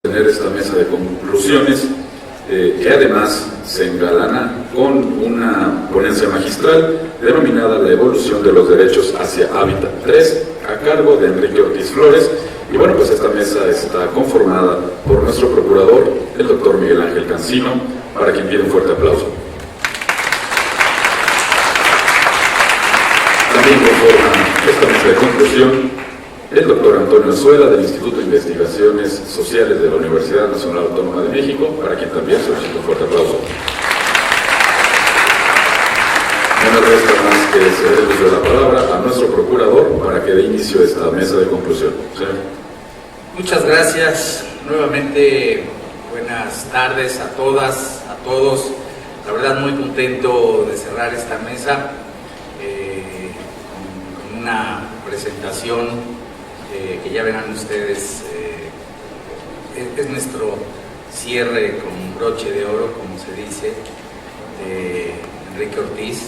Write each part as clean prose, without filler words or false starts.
tener esta mesa de conclusiones que además se engalana con una ponencia magistral denominada La evolución de los derechos hacia Hábitat 3, a cargo de Enrique Ortiz Flores. Y bueno, pues esta mesa está conformada por nuestro procurador, el doctor Miguel Ángel Cancino, para quien pide un fuerte aplauso. También conforma esta mesa de conclusión el doctor Antonio Azuela, del Instituto de Investigaciones Sociales de la Universidad Nacional Autónoma de México, para quien también solicito un fuerte aplauso. No me resta más que ceder el uso de la palabra a nuestro procurador para que dé inicio a esta mesa de conclusión. Señor. Muchas gracias. Nuevamente, buenas tardes a todas, a todos. La verdad, muy contento de cerrar esta mesa con una presentación que ya verán ustedes, es nuestro cierre con broche de oro, como se dice, de Enrique Ortiz.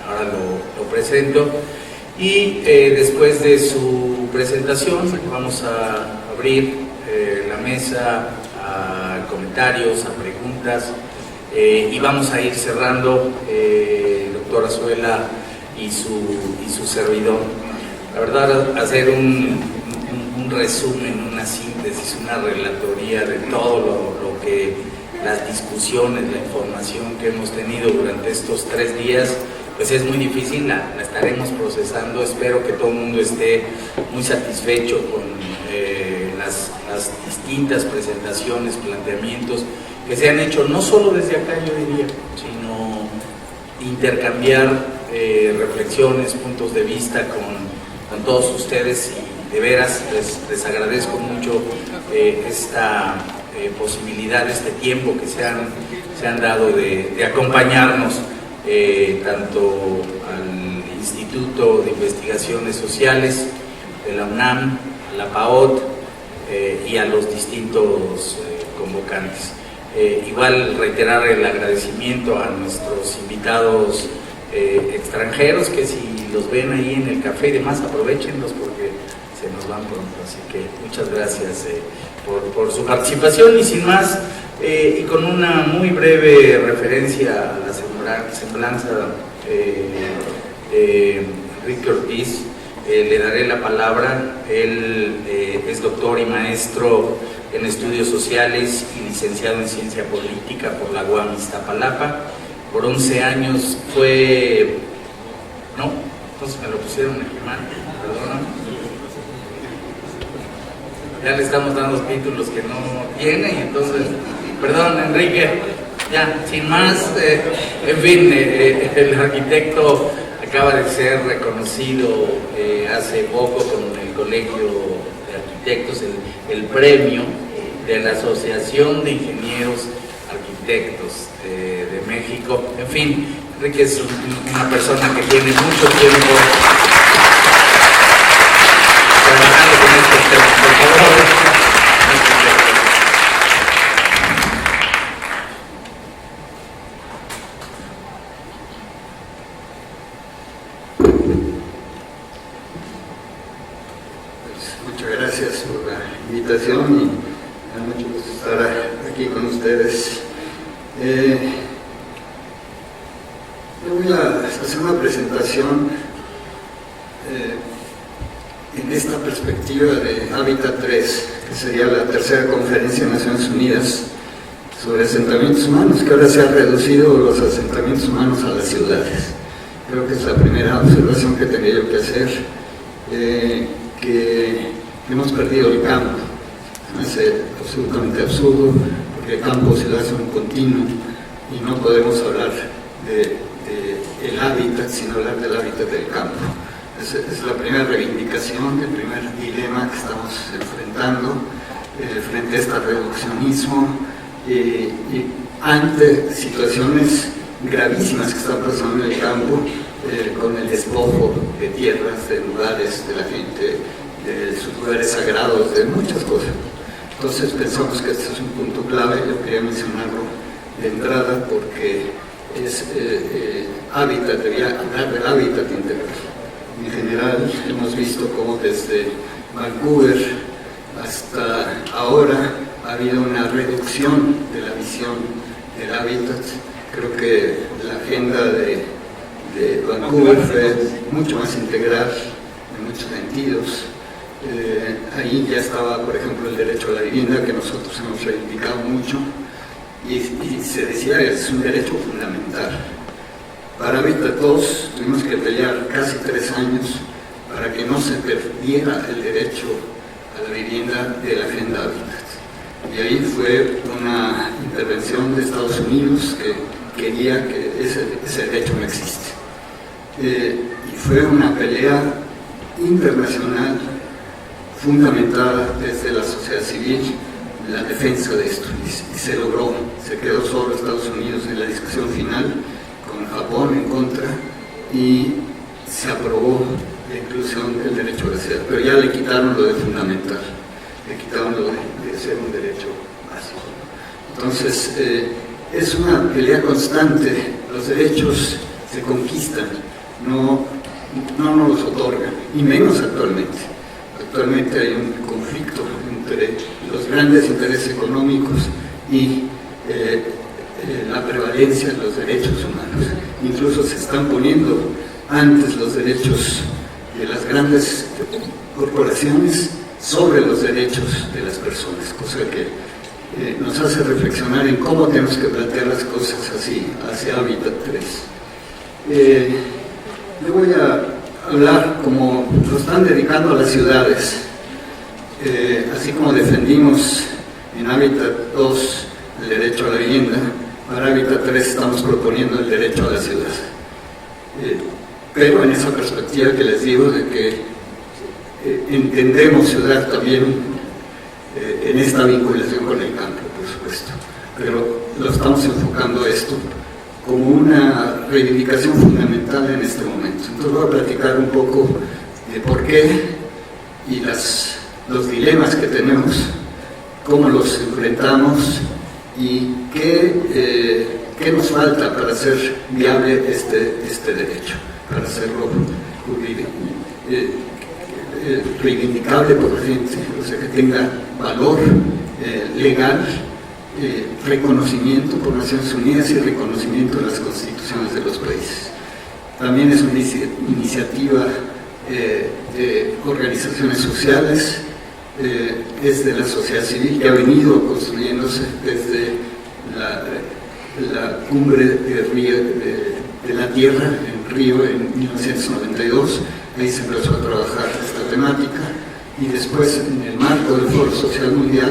Ahora lo presento y después de su presentación vamos a abrir la mesa a comentarios, a preguntas, y vamos a ir cerrando, doctor Azuela y su servidor. La verdad, hacer un resumen, una síntesis, una relatoría de todo lo que las discusiones, la información que hemos tenido durante estos 3 días, pues es muy difícil, la estaremos procesando. Espero que todo el mundo esté muy satisfecho con las distintas presentaciones, planteamientos que se han hecho, no solo desde acá, yo diría, sino intercambiar reflexiones, puntos de vista con todos ustedes, y de veras les agradezco mucho esta posibilidad, este tiempo que se han dado de acompañarnos, tanto al Instituto de Investigaciones Sociales de la UNAM, a la PAOT y a los distintos convocantes. Igual reiterar el agradecimiento a nuestros invitados extranjeros, que si los ven ahí en el café y demás, aprovechenlos porque se nos van pronto. Así que muchas gracias por su participación, y sin más, y con una muy breve referencia a la semblanza de Enrique Ortiz, le daré la palabra. Él es doctor y maestro en estudios sociales y licenciado en ciencia política por la UAM Iztapalapa. Por 11 años fue... No, entonces me lo pusieron aquí mal, perdón. Ya le estamos dando títulos que no tiene, y entonces, perdón, Enrique, ya, sin más, en fin, el arquitecto acaba de ser reconocido hace poco con el Colegio de Arquitectos, el premio de la Asociación de Ingenieros Arquitectos de México. En fin, Enrique es una persona que tiene mucho tiempo trabajando con estos temas. Por favor. Muchas gracias por la invitación, y me da mucho gusto estar aquí con ustedes. Yo voy a hacer una presentación en esta perspectiva de Hábitat 3, que sería la tercera conferencia de Naciones Unidas sobre asentamientos humanos, que ahora se han reducido los asentamientos humanos a las ciudades. Creo que es la primera observación que tenía yo que hacer, que hemos perdido el campo. Es absolutamente absurdo, porque el campo-ciudad es un continuo y no podemos hablar del hábitat sin hablar del hábitat del campo. Es la primera reivindicación, el primer dilema que estamos enfrentando frente a este reduccionismo y ante situaciones gravísimas que están pasando en el campo, con el despojo de tierras, de lugares, de la gente, de sus lugares sagrados, de muchas cosas. Entonces pensamos que este es un punto clave. Yo quería mencionarlo de entrada porque es hábitat, debía hablar del hábitat integral. En general hemos visto cómo desde Vancouver hasta ahora ha habido una reducción de la visión del hábitat. Creo que la agenda de Vancouver fue mucho más integral en muchos sentidos. Ahí ya estaba, por ejemplo, el derecho a la vivienda, que nosotros hemos reivindicado mucho, y se decía que es un derecho fundamental. Para Hábitat 2 tuvimos que pelear casi 3 años para que no se perdiera el derecho a la vivienda de la agenda Hábitat. Y ahí fue una intervención de Estados Unidos que quería que ese derecho no existe. Y fue una pelea internacional fundamentada desde la sociedad civil, la defensa de esto, y se logró. Se quedó solo Estados Unidos en la discusión final, con Japón en contra, y se aprobó la inclusión del derecho a la ciudad, pero ya le quitaron lo de fundamental, le quitaron lo de ser un derecho básico. Entonces, es una pelea constante. Los derechos se conquistan, no nos los otorgan, y menos actualmente. Actualmente hay un conflicto entre los grandes intereses económicos y la prevalencia de los derechos humanos. Incluso se están poniendo antes los derechos de las grandes corporaciones sobre los derechos de las personas, cosa que nos hace reflexionar en cómo tenemos que plantear las cosas así, hacia Hábitat 3. Yo voy a hablar como lo están dedicando a las ciudades, así como defendimos en Hábitat 2 el derecho a la vivienda. Para Hábitat 3 estamos proponiendo el derecho a la ciudad, pero en esa perspectiva que les digo de que entendemos ciudad también en esta vinculación con el campo, por supuesto, pero lo estamos enfocando a esto como una reivindicación fundamental en este momento. Entonces voy a platicar un poco de por qué y los dilemas que tenemos, cómo los enfrentamos y qué nos falta para hacer viable este derecho, para hacerlo reivindicable por la gente, o sea, que tenga valor legal, reconocimiento por Naciones Unidas y reconocimiento en las constituciones de los países. También es una iniciativa de organizaciones sociales, es de la sociedad civil que ha venido construyéndose desde la cumbre de la Tierra en Río en 1992. Ahí se empezó a trabajar esta temática, y después, en el marco del Foro Social Mundial,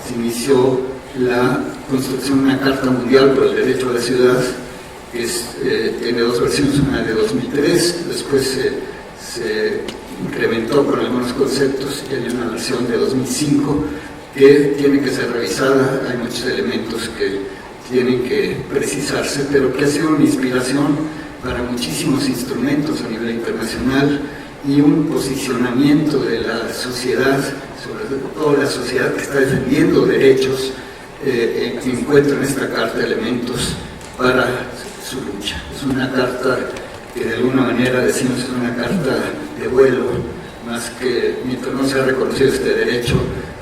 se inició la construcción de una Carta Mundial por el Derecho a la Ciudad, que tiene 2 versiones, una de 2003, después se incrementó con algunos conceptos, y hay una versión de 2005 que tiene que ser revisada. Hay muchos elementos que tienen que precisarse, pero que ha sido una inspiración para muchísimos instrumentos a nivel internacional, y un posicionamiento de la sociedad, sobre todo la sociedad que está defendiendo derechos, que encuentra en esta carta elementos para su lucha. Es una carta que de alguna manera decimos es una carta de vuelo, más que, mientras no se ha reconocido este derecho,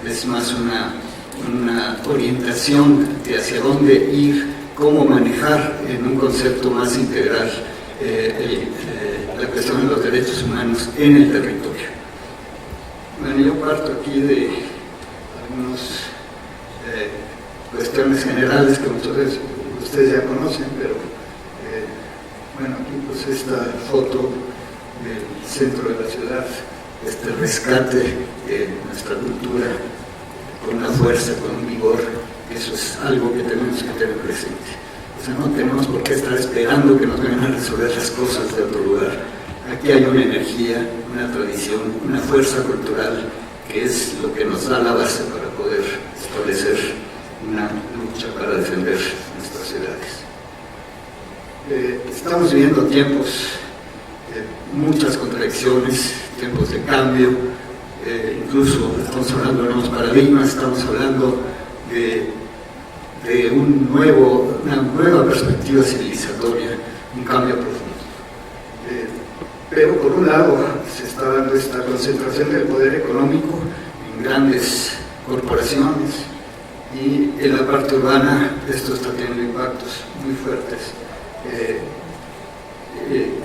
es más una orientación de hacia dónde ir, cómo manejar en un concepto más integral la cuestión de los derechos humanos en el territorio. Bueno, yo parto aquí de algunas cuestiones generales que muchas veces ustedes ya conocen, pero bueno, aquí pues esta foto del centro de la ciudad, este rescate de nuestra cultura con una fuerza, con un vigor. Eso es algo que tenemos que tener presente. O sea, no tenemos por qué estar esperando que nos vengan a resolver las cosas de otro lugar. Aquí hay una energía, una tradición, una fuerza cultural que es lo que nos da la base para poder establecer una lucha para defender nuestras ciudades. Estamos viviendo tiempos de muchas contradicciones, tiempos de cambio, incluso estamos hablando de nuevos paradigmas, estamos hablando de una nueva perspectiva civilizatoria, un cambio profundo. Pero por un lado se está dando esta concentración del poder económico en grandes corporaciones, Y en la parte urbana esto está teniendo impactos muy fuertes,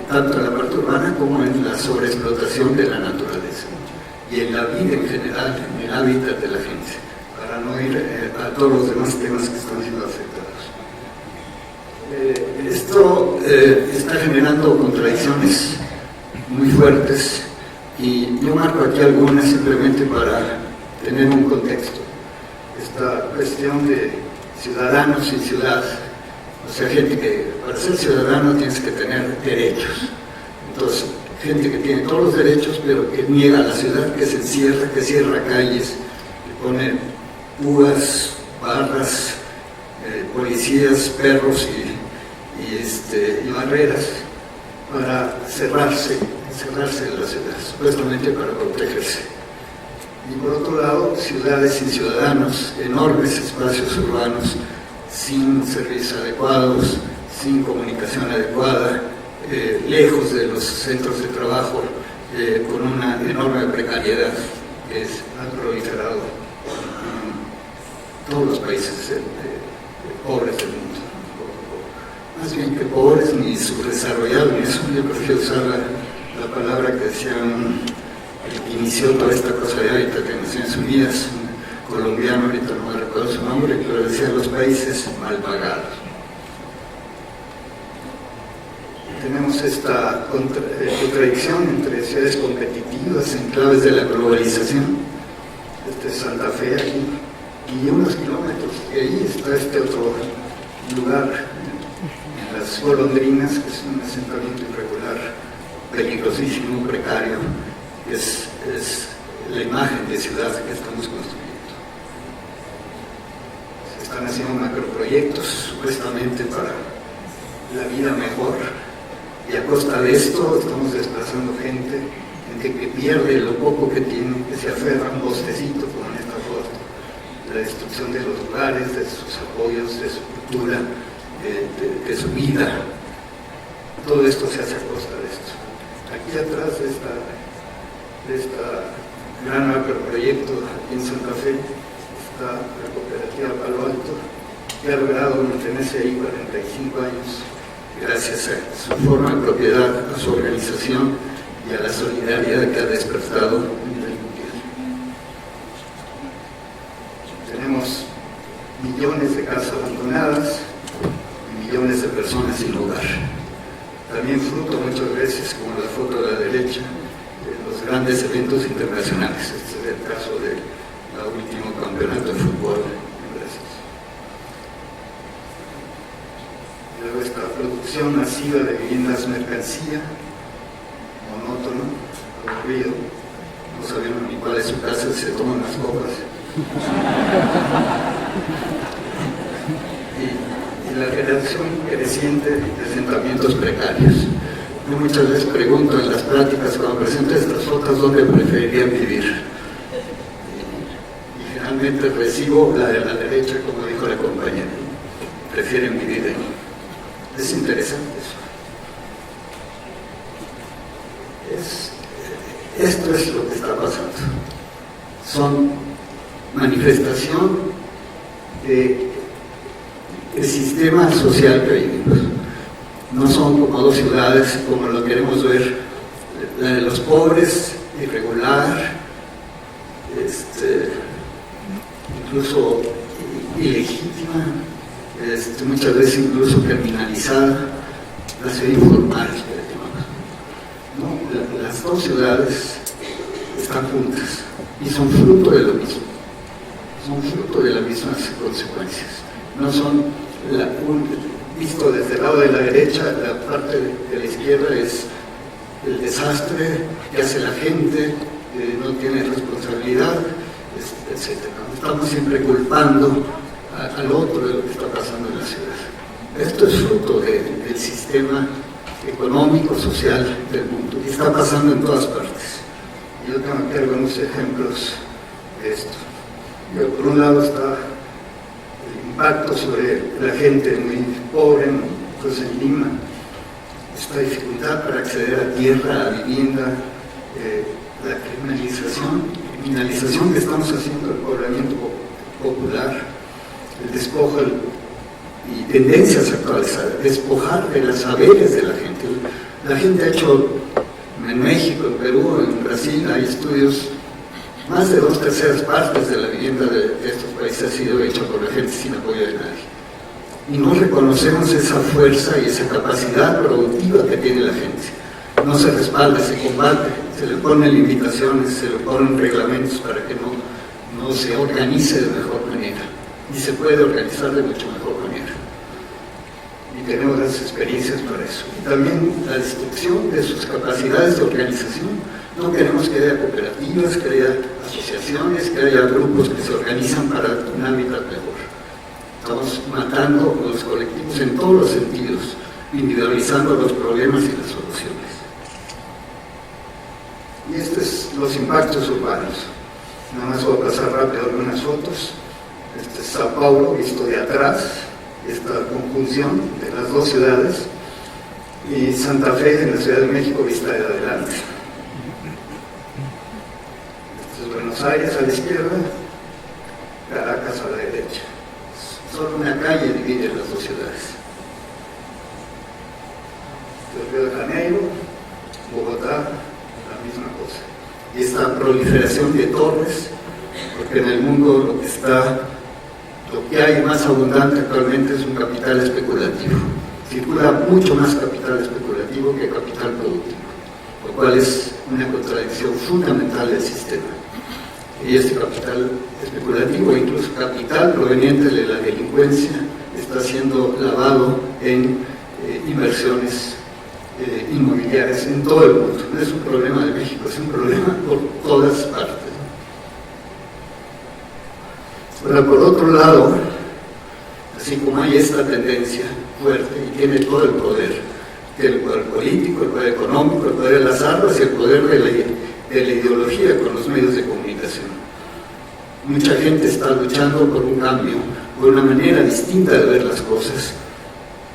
tanto en la parte urbana como en la sobreexplotación de la naturaleza y en la vida en general, en el hábitat de la gente, para no ir a todos los demás temas que están siendo afectados. Esto está generando contradicciones muy fuertes y yo marco aquí algunas simplemente para tener un contexto. Esta cuestión de ciudadanos y ciudad, o sea, gente que para ser ciudadano tienes que tener derechos. Entonces, gente que tiene todos los derechos, pero que niega la ciudad, que se encierra, que cierra calles, que pone púas, barras, policías, perros y barreras para encerrarse en la ciudad, supuestamente para protegerse. Y por otro lado, ciudades sin ciudadanos, enormes espacios urbanos, sin servicios adecuados, sin comunicación adecuada, lejos de los centros de trabajo, con una enorme precariedad que ha proliferado en todos los países pobres del mundo. Más bien que pobres ni subdesarrollados, ni eso. Yo prefiero usar la palabra que decía el que inició toda esta cosa de hábitat en Naciones Unidas, un colombiano, ahorita no me recuerdo su nombre, pero decía los países mal pagados. Tenemos esta contradicción entre ciudades competitivas en claves de la globalización, Santa Fe aquí, y unos kilómetros, y ahí está este otro lugar, en las Golondrinas, que es un asentamiento irregular, peligrosísimo, precario, que es la imagen de ciudad que estamos construyendo. Se están haciendo macroproyectos supuestamente para la vida mejor, y a costa de esto estamos desplazando gente que pierde lo poco que tiene, que se aferra a un bostecito, como en esta foto, la destrucción de los lugares, de sus apoyos, de su cultura, de su vida. Todo esto se hace a costa de esto. Aquí atrás de esta gran macroproyecto aquí en Santa Fe está la cooperativa Palo Alto, que ha logrado mantenerse ahí 45 años gracias a su forma de propiedad, a su organización y a la solidaridad que ha despertado a nivel mundial. Tenemos millones de casas abandonadas y millones de personas sin hogar. También fruto muchas veces, como la foto de la derecha, de los grandes eventos internacionales. Este es el caso del último campeonato de fútbol en Brasil. Luego esta producción masiva de viviendas mercancía, monótono, aburrido, no sabemos ni cuál es su casa, se toman las copas. Y la generación creciente de asentamientos precarios. Yo muchas veces pregunto en las pláticas cuando presento estas fotos dónde preferirían vivir. Y finalmente recibo la de la derecha, como dijo la compañera. Prefieren vivir ahí. Es interesante eso. Esto es lo que está pasando. Son manifestación del sistema social que vivimos. No son como dos ciudades como lo queremos ver, la de los pobres, irregular, incluso ilegítima, muchas veces incluso criminalizada, la ciudad informal que le llamamos. ¿No? Las dos ciudades están juntas y son fruto de lo mismo, son fruto de las mismas consecuencias. No son visto desde el lado de la derecha, la parte de la izquierda es el desastre que hace la gente, no tiene responsabilidad, etc. Estamos siempre culpando al otro de lo que está pasando en la ciudad. Esto es fruto del sistema económico, social del mundo y está pasando en todas partes. Yo tengo aquí algunos ejemplos de esto. Por un lado está el impacto sobre la gente muy pobre, pues en Lima, esta dificultad para acceder a tierra, a vivienda, la criminalización que estamos haciendo del poblamiento popular, el despojo y tendencias actuales a despojar de los saberes de la gente. La gente ha hecho, en México, en Perú, en Brasil, hay estudios, más de 2/3 partes de la vivienda de estos países ha sido hecha por la gente sin apoyo de nadie. Y no reconocemos esa fuerza y esa capacidad productiva que tiene la gente. No se respalda, se combate, se le ponen limitaciones, se le ponen reglamentos para que no se organice de mejor manera. Y se puede organizar de mucho mejor manera. Y tenemos las experiencias para eso. Y también la destrucción de sus capacidades de organización. No queremos que haya cooperativas, que haya asociaciones, que haya grupos que se organizan para un hábitat mejor. Estamos matando los colectivos en todos los sentidos, individualizando los problemas y las soluciones. Y estos son los impactos urbanos. Nada más voy a pasar rápido algunas fotos. Este es Sao Paulo, visto de atrás, esta conjunción de las dos ciudades, y Santa Fe, en la Ciudad de México, vista de adelante. Este es Buenos Aires a la izquierda, Caracas a la derecha. Solo una calle divide las dos ciudades. Río de Janeiro, Bogotá, la misma cosa. Y esta proliferación de torres, porque en el mundo lo que hay más abundante actualmente es un capital especulativo. Circula mucho más capital especulativo que capital productivo, lo cual es una contradicción fundamental del sistema. Y este capital especulativo, incluso capital proveniente de la delincuencia, está siendo lavado en inversiones inmobiliarias en todo el mundo. No es un problema de México, es un problema por todas partes. Ahora, por otro lado, así como hay esta tendencia fuerte y tiene todo el poder político, el poder económico, el poder de las armas y el poder de la ideología con los medios de comunicación. Mucha gente está luchando por un cambio, por una manera distinta de ver las cosas.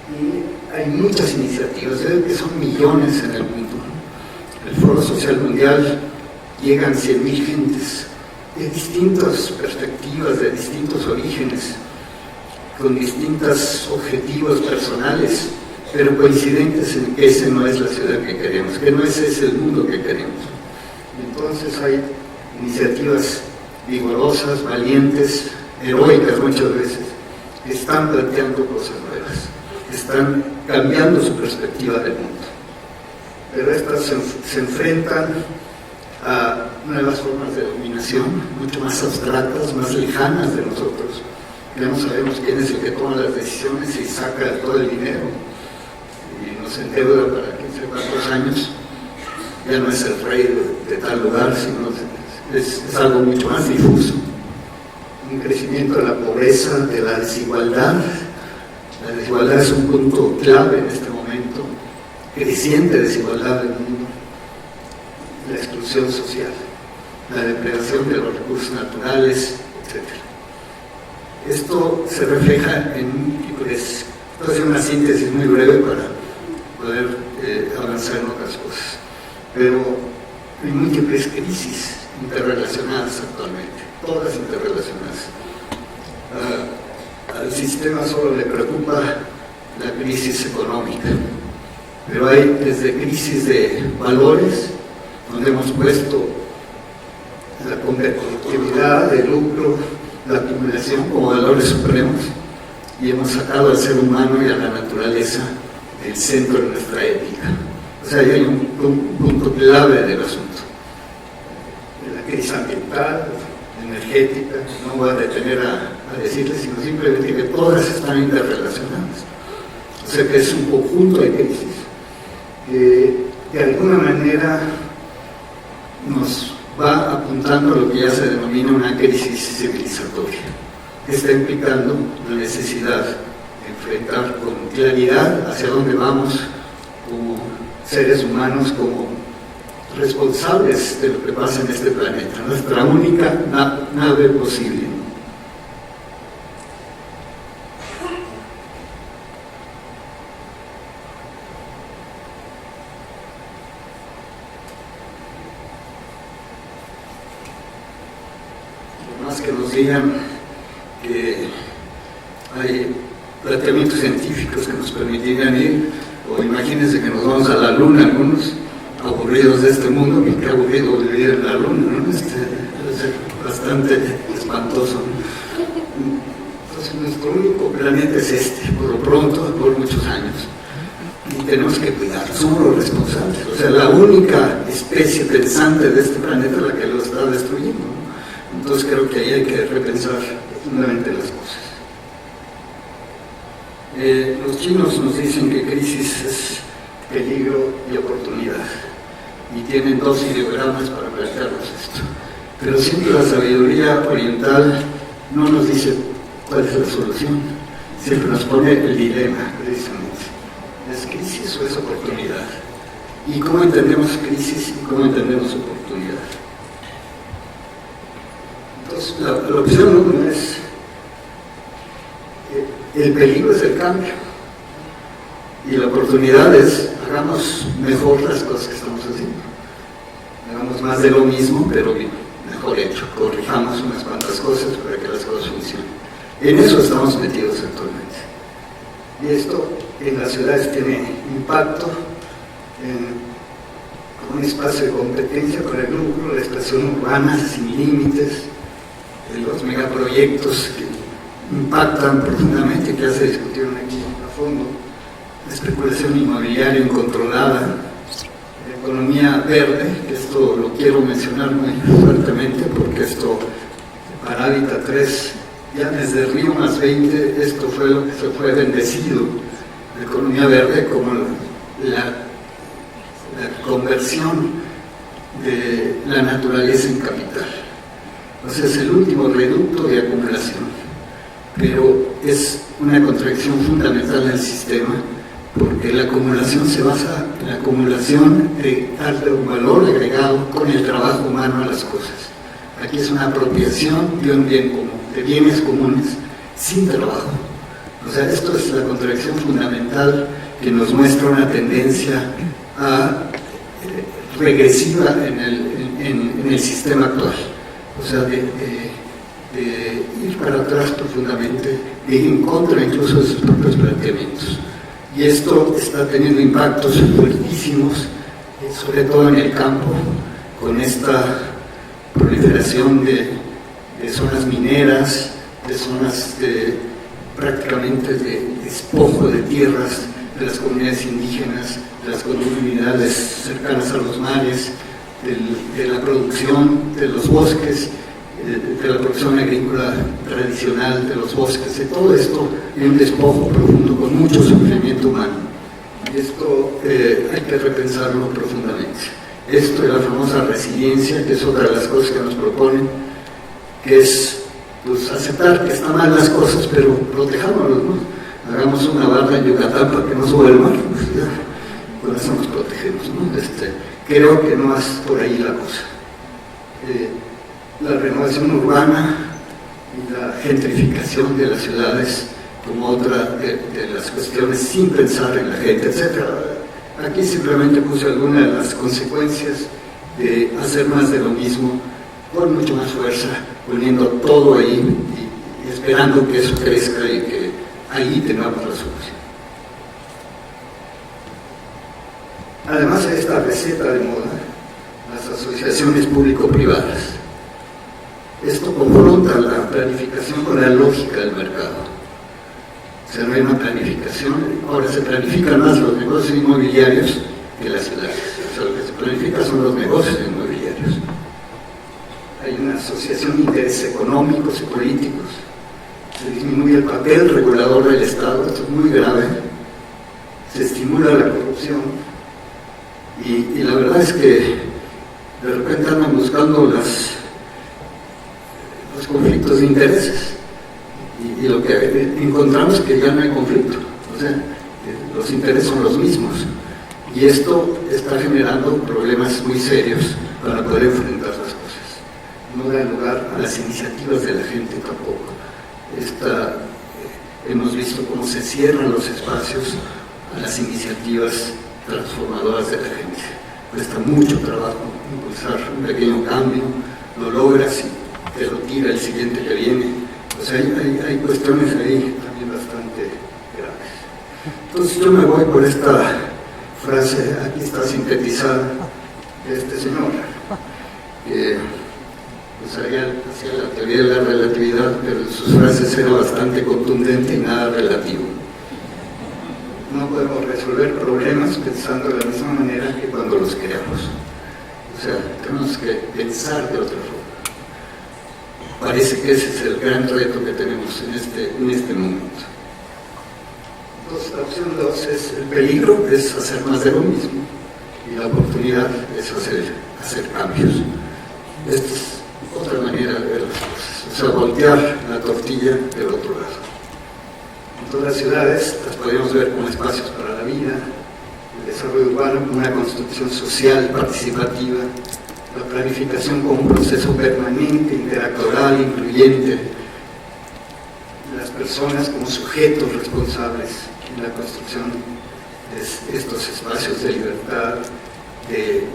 Y hay muchas iniciativas, que son millones en el mundo. El Foro Social Mundial llegan 100.000 gentes de distintas perspectivas, de distintos orígenes, con distintos objetivos personales, pero coincidentes en que esa no es la ciudad que queremos, que no ese es el mundo que queremos. Entonces hay iniciativas vigorosas, valientes, heroicas muchas veces, que están planteando cosas nuevas, están cambiando su perspectiva del mundo. Pero estas se enfrentan a nuevas formas de dominación, mucho más abstractas, más lejanas de nosotros. Ya no sabemos quién es el que toma las decisiones y saca todo el dinero y nos endeuda para 15 o cuantos años. Ya no es el rey de tal lugar, sino es algo mucho más difuso. Un crecimiento de la pobreza, de la desigualdad. La desigualdad es un punto clave en este momento, creciente desigualdad del mundo. La exclusión social, la depredación de los recursos naturales, etc. Esto se refleja en múltiples. Voy a hacer una síntesis muy breve para poder avanzar en otras cosas. Pero hay múltiples crisis interrelacionadas actualmente, todas interrelacionadas. Al sistema solo le preocupa la crisis económica, pero hay desde crisis de valores, donde hemos puesto la competitividad, el lucro, la acumulación como valores supremos, y hemos sacado al ser humano y a la naturaleza del centro de nuestra ética. O sea, hay un punto clave del asunto. La crisis ambiental, energética, no voy a detener a decirles, sino simplemente que todas están interrelacionadas. O sea que es un conjunto de crisis que de alguna manera nos va apuntando a lo que ya se denomina una crisis civilizatoria, que está implicando la necesidad de enfrentar con claridad hacia dónde vamos como seres humanos, como responsables de lo que pasa en este planeta, nuestra única nave posible. Por más que nos digan que hay planteamientos científicos que nos permitirían ir, o imagínense que nos vamos a la luna, algunos aburridos de este mundo, y qué aburrido vivir en la luna, ¿no? Es bastante espantoso, ¿no? Entonces nuestro único planeta es este, por lo pronto, por muchos años, y tenemos que cuidar, somos los responsables. O sea, la única especie pensante de este planeta es la que lo está destruyendo, ¿no? Entonces creo que ahí hay que repensar profundamente las cosas. Los chinos nos dicen que crisis es peligro y oportunidad, y tienen dos ideogramas para plantearnos esto. Pero siempre la sabiduría oriental no nos dice cuál es la solución, siempre nos pone el dilema, precisamente. ¿Es crisis o es oportunidad? ¿Y cómo entendemos crisis y cómo entendemos oportunidad? Entonces, la opción 1 es: el peligro es el cambio, y la oportunidad es: hagamos mejor las cosas que estamos haciendo. Hagamos más de lo mismo, pero mejor hecho. Corrijamos unas cuantas cosas para que las cosas funcionen. En eso estamos metidos actualmente. Y esto en las ciudades tiene impacto en un espacio de competencia para el lucro, la expansión urbana sin límites, los megaproyectos que impactan profundamente, que ya se discutieron aquí a fondo, la especulación inmobiliaria incontrolada, la economía verde, que esto lo quiero mencionar muy fuertemente porque esto para Hábitat 3, ya desde Río +20, esto fue lo que se fue bendecido, la economía verde como la conversión de la naturaleza en capital. O sea, es el último reducto de acumulación, pero es una contradicción fundamental del sistema, porque la acumulación se basa en la acumulación de darle un valor agregado con el trabajo humano a las cosas. Aquí es una apropiación de un bien común, de bienes comunes, sin trabajo. O sea, esto es la contradicción fundamental que nos muestra una tendencia regresiva en el sistema actual. O sea, de ir para atrás profundamente, de ir en contra incluso de sus propios planteamientos. Y esto está teniendo impactos fuertísimos, sobre todo en el campo, con esta proliferación de zonas mineras, de zonas prácticamente de despojo de tierras de las comunidades indígenas, de las comunidades cercanas a los mares, de la producción de los bosques, de la producción agrícola tradicional de los bosques, de todo esto hay un despojo profundo con mucho sufrimiento humano. Y esto hay que repensarlo profundamente. Esto de la famosa resiliencia, que es otra de las cosas que nos proponen, que es pues, aceptar que están mal las cosas, pero protejámonos, ¿no? Hagamos una barra en Yucatán para que no suba el mar, pues, ya, con eso nos protegemos, ¿no? Creo que no es por ahí la cosa. La renovación urbana y la gentrificación de las ciudades como otra de las cuestiones sin pensar en la gente, etc. Aquí simplemente puse algunas de las consecuencias de hacer más de lo mismo con mucho más fuerza, poniendo todo ahí y esperando que eso crezca y que ahí tengamos la solución. Además de esta receta de moda, las asociaciones público-privadas. Esto confronta la planificación con la lógica del mercado. O sea, no hay una planificación. Ahora se planifican más los negocios inmobiliarios que las ciudades. O sea, lo que se planifica son los negocios inmobiliarios. Hay una asociación de intereses económicos y políticos. Se disminuye el papel regulador del Estado, esto es muy grave. Se estimula la corrupción. Y la verdad es que de repente andan buscando los conflictos de intereses y lo que encontramos es que ya no hay conflicto, o sea, los intereses son los mismos y esto está generando problemas muy serios para poder enfrentar las cosas. No da lugar a las iniciativas de la gente tampoco. Hemos visto cómo se cierran los espacios a las iniciativas transformadoras de la gente. Cuesta mucho trabajo impulsar un pequeño cambio, lo logras y te lo tira el siguiente que viene. O sea, hay cuestiones ahí también también bastante graves. Entonces yo me voy por esta frase, aquí está sintetizada, de este señor, que hacía la teoría de la relatividad, pero en sus frases era bastante contundente y nada relativo. No podemos resolver problemas pensando de la misma manera que cuando los creamos. O sea, tenemos que pensar de otra forma. Parece que ese es el gran reto que tenemos en este momento. Entonces, la opción 2 es el peligro, es hacer más de lo mismo, y la oportunidad es hacer cambios. Esta es otra manera de ver las cosas, o sea, voltear la tortilla del otro lado. Entonces, las ciudades las podemos ver como espacios para la vida, el desarrollo urbano como una construcción social, participativa, la planificación como un proceso permanente, interactoral, incluyente, las personas como sujetos responsables en la construcción de estos espacios de libertad, de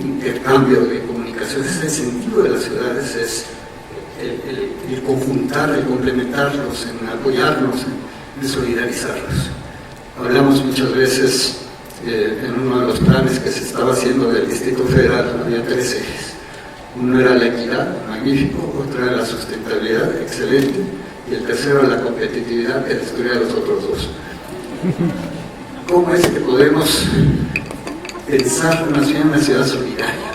intercambio, de comunicaciones. El sentido de las ciudades es el conjuntar, el complementarlos, en apoyarnos, en solidarizarlos. Hablamos muchas veces en uno de los planes que se estaba haciendo del Distrito Federal, había 3 ejes. Uno era la equidad, magnífico; otro era la sustentabilidad, excelente; y el tercero era la competitividad, que destruía los otros 2. ¿Cómo es que podemos pensar más bien una ciudad solidaria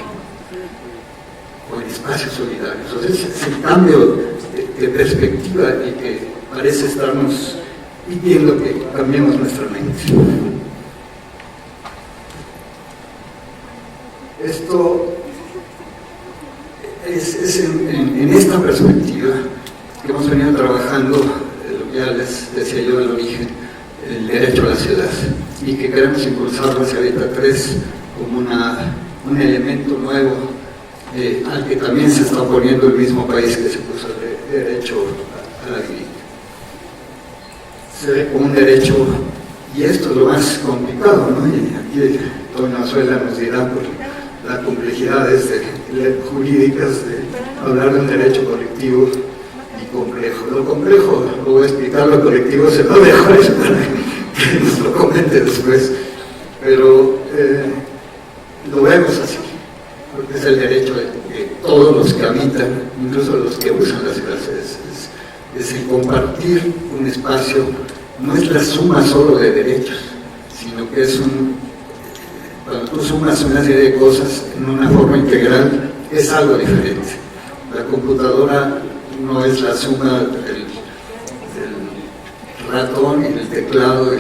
o en espacios solidarios? Entonces, es el cambio de perspectiva y que parece estarnos pidiendo que cambiemos nuestra mente. Esto es en esta perspectiva que hemos venido trabajando, lo que ya les decía yo al origen, el derecho a la ciudad, y que queremos impulsarlo hacia Hábitat 3 como un elemento nuevo al que también se está oponiendo el mismo país que se puso el derecho a la vivienda. Se ve como un derecho, y esto es lo más complicado, ¿no? Y aquí Toño Azuela nos dirá por las complejidades jurídicas de hablar de un derecho colectivo y complejo. Lo complejo, lo voy a explicar; lo colectivo se lo dejo a eso para que nos lo comente después, pero lo vemos así, porque es el derecho de todos los que habitan, incluso los que usan las ciudades, es el compartir un espacio. No es la suma solo de derechos, sino que es cuando tú sumas una serie de cosas en una forma integral, es algo diferente. La computadora no es la suma del ratón y del teclado,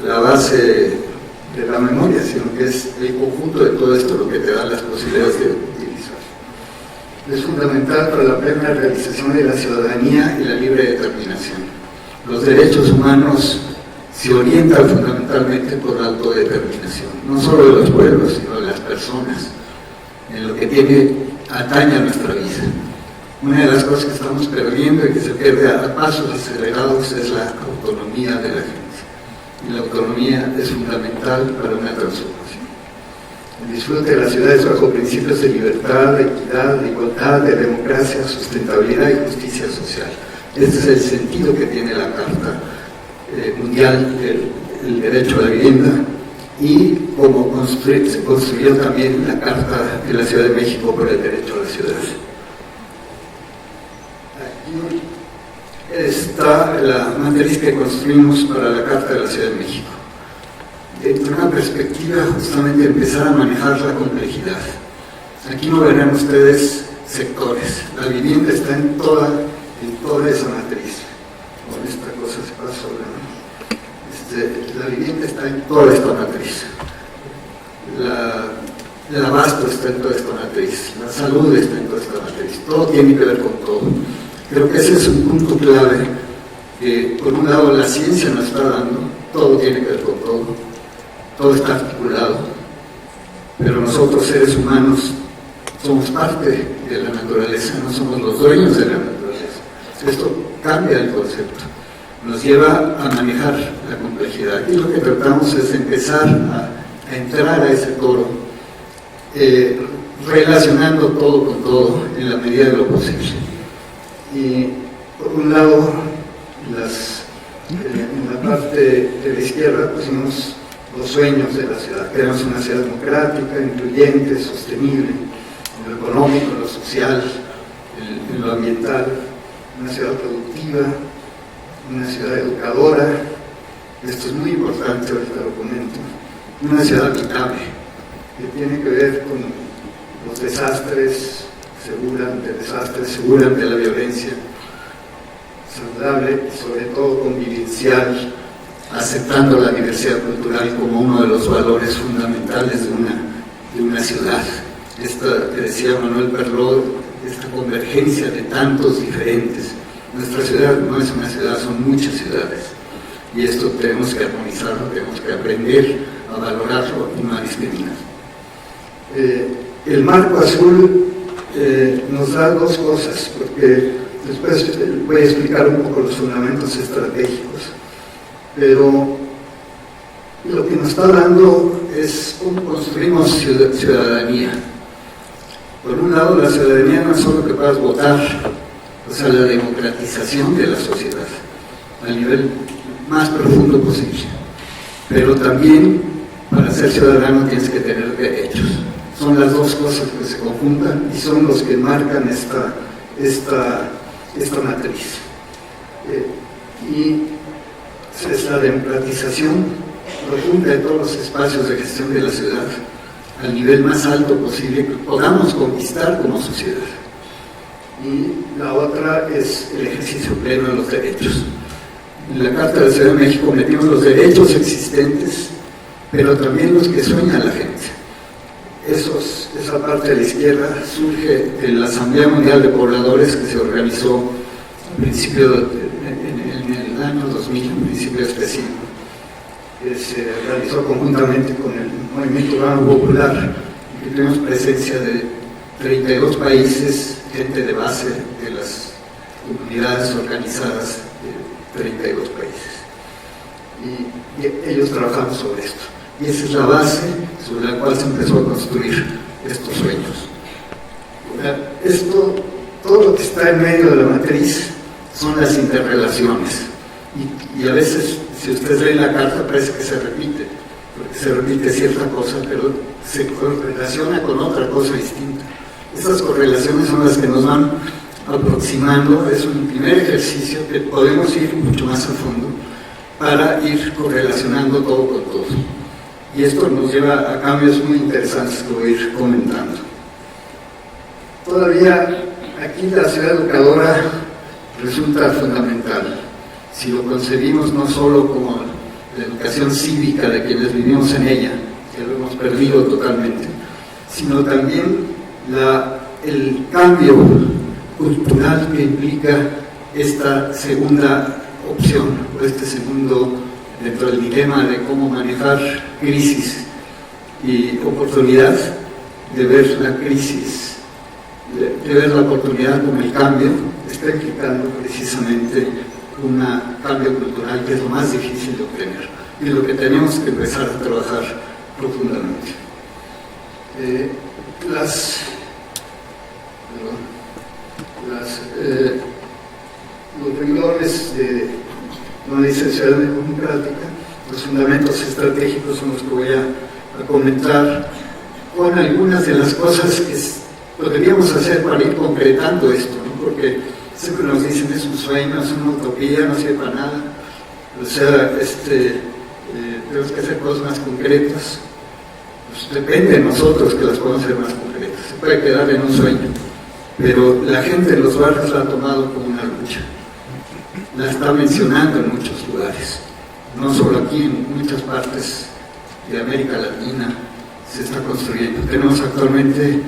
la base de la memoria, sino que es el conjunto de todo esto lo que te da las posibilidades de utilizar. Es fundamental para la plena realización de la ciudadanía y la libre determinación. Los derechos humanos se orientan fundamentalmente por la autodeterminación, no solo de los pueblos, sino de las personas, en lo que atañe a nuestra vida. Una de las cosas que estamos perdiendo y que se pierde a pasos acelerados es la autonomía de la gente. Y la autonomía es fundamental para una transformación. El disfrute de las ciudades bajo principios de libertad, de equidad, de igualdad, de democracia, sustentabilidad y justicia social. Este es el sentido que tiene la Carta Mundial del Derecho a la Vivienda, y como se construyó también la Carta de la Ciudad de México por el Derecho a la Ciudad. Aquí está la matriz que construimos para la Carta de la Ciudad de México. Desde una perspectiva justamente empezar a manejar la complejidad. Aquí no verán ustedes sectores. La vivienda está en toda esa matriz. Con esta cosa se pasa hablando. La vivienda está en toda esta matriz. El abasto está en toda esta matriz. La salud está en toda esta matriz. Todo tiene que ver con todo. Creo que ese es un punto clave que, por un lado, la ciencia nos está dando. Todo tiene que ver con todo. Todo está articulado. Pero nosotros, seres humanos, somos parte de la naturaleza, no somos los dueños de la naturaleza. Esto cambia el concepto, nos lleva a manejar la complejidad. Y lo que tratamos es empezar a entrar a ese toro, relacionando todo con todo en la medida de lo posible. Y Por un lado, en la parte de la izquierda pusimos los sueños de la ciudad. Queremos una ciudad democrática, incluyente, sostenible, en lo económico, en lo social, en lo ambiental, una ciudad productiva, una ciudad educadora. Esto es muy importante, ahorita lo comento. Una ciudad habitable, que tiene que ver con los desastres, segura ante la violencia, saludable y sobre todo convivencial, aceptando la diversidad cultural como uno de los valores fundamentales de una ciudad. Esta que decía Manuel Perlot, esta convergencia de tantos diferentes. Nuestra ciudad no es una ciudad, son muchas ciudades. Y esto tenemos que armonizarlo, tenemos que aprender a valorarlo y no a discriminar. El marco azul nos da dos cosas, porque después voy a explicar un poco los fundamentos estratégicos, pero lo que nos está dando es cómo construimos ciudadanía. Por un lado, la ciudadanía no es solo que puedas votar, o sea, la democratización de la sociedad al nivel más profundo posible, pero también para ser ciudadano tienes que tener derechos. Son las dos cosas que se conjuntan y son los que marcan esta matriz. Y es la democratización profunda de todos los espacios de gestión de la ciudad al nivel más alto posible que podamos conquistar como sociedad. Y la otra es el ejercicio pleno de los derechos. En la Carta de la Ciudad de México metimos los derechos existentes, pero también los que sueña la gente. Esa parte de la izquierda surge de la Asamblea Mundial de Pobladores que se organizó en el año 2000, en principio de este siglo. Se realizó conjuntamente con el Movimiento Urbano Popular, y tuvimos presencia de 32 países, gente de base de las comunidades organizadas de 32 países. Y ellos trabajaron sobre esto. Y esa es la base sobre la cual se empezó a construir estos sueños. Todo lo que está en medio de la matriz son las interrelaciones. Y a veces, si ustedes leen la carta, parece que se repite, porque se repite cierta cosa, pero se correlaciona con otra cosa distinta. Esas correlaciones son las que nos van aproximando. Es un primer ejercicio que podemos ir mucho más a fondo para ir correlacionando todo con todo. Y esto nos lleva a cambios muy interesantes que voy a ir comentando. Todavía aquí la ciudad educadora resulta fundamental. Si lo concebimos no solo como la educación cívica de quienes vivimos en ella, que lo hemos perdido totalmente, sino también el cambio cultural que implica esta segunda opción, o este segundo, dentro del dilema de cómo manejar crisis y oportunidad, de ver la crisis, de ver la oportunidad como el cambio, está implicando precisamente un cambio cultural que es lo más difícil de obtener y lo que tenemos que empezar a trabajar profundamente. Los renglones de una licenciatura democrática, los fundamentos estratégicos son los que voy a comentar, con algunas de las cosas que podríamos hacer para ir concretando esto, ¿no? Porque siempre nos dicen es un sueño, es una utopía, no sirve para nada. O sea, tenemos que hacer cosas más concretas. Pues depende de nosotros que las podamos hacer más concretas. Se puede quedar en un sueño, pero la gente en los barrios la ha tomado como una lucha. La está mencionando en muchos lugares, no solo aquí, en muchas partes de América Latina se está construyendo. Tenemos actualmente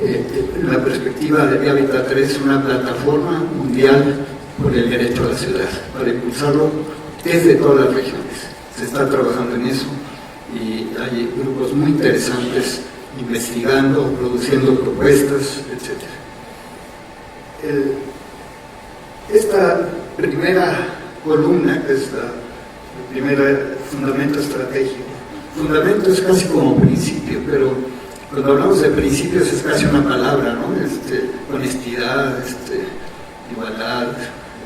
en la perspectiva de Hábitat 3 una plataforma mundial por el derecho a la ciudad, para impulsarlo desde todas las regiones. Se está trabajando en eso y hay grupos muy interesantes investigando, produciendo propuestas, etc. Esta primera columna, que es el primer fundamento estratégico, fundamento es casi como principio, pero cuando hablamos de principios es casi una palabra, ¿no? Honestidad, igualdad,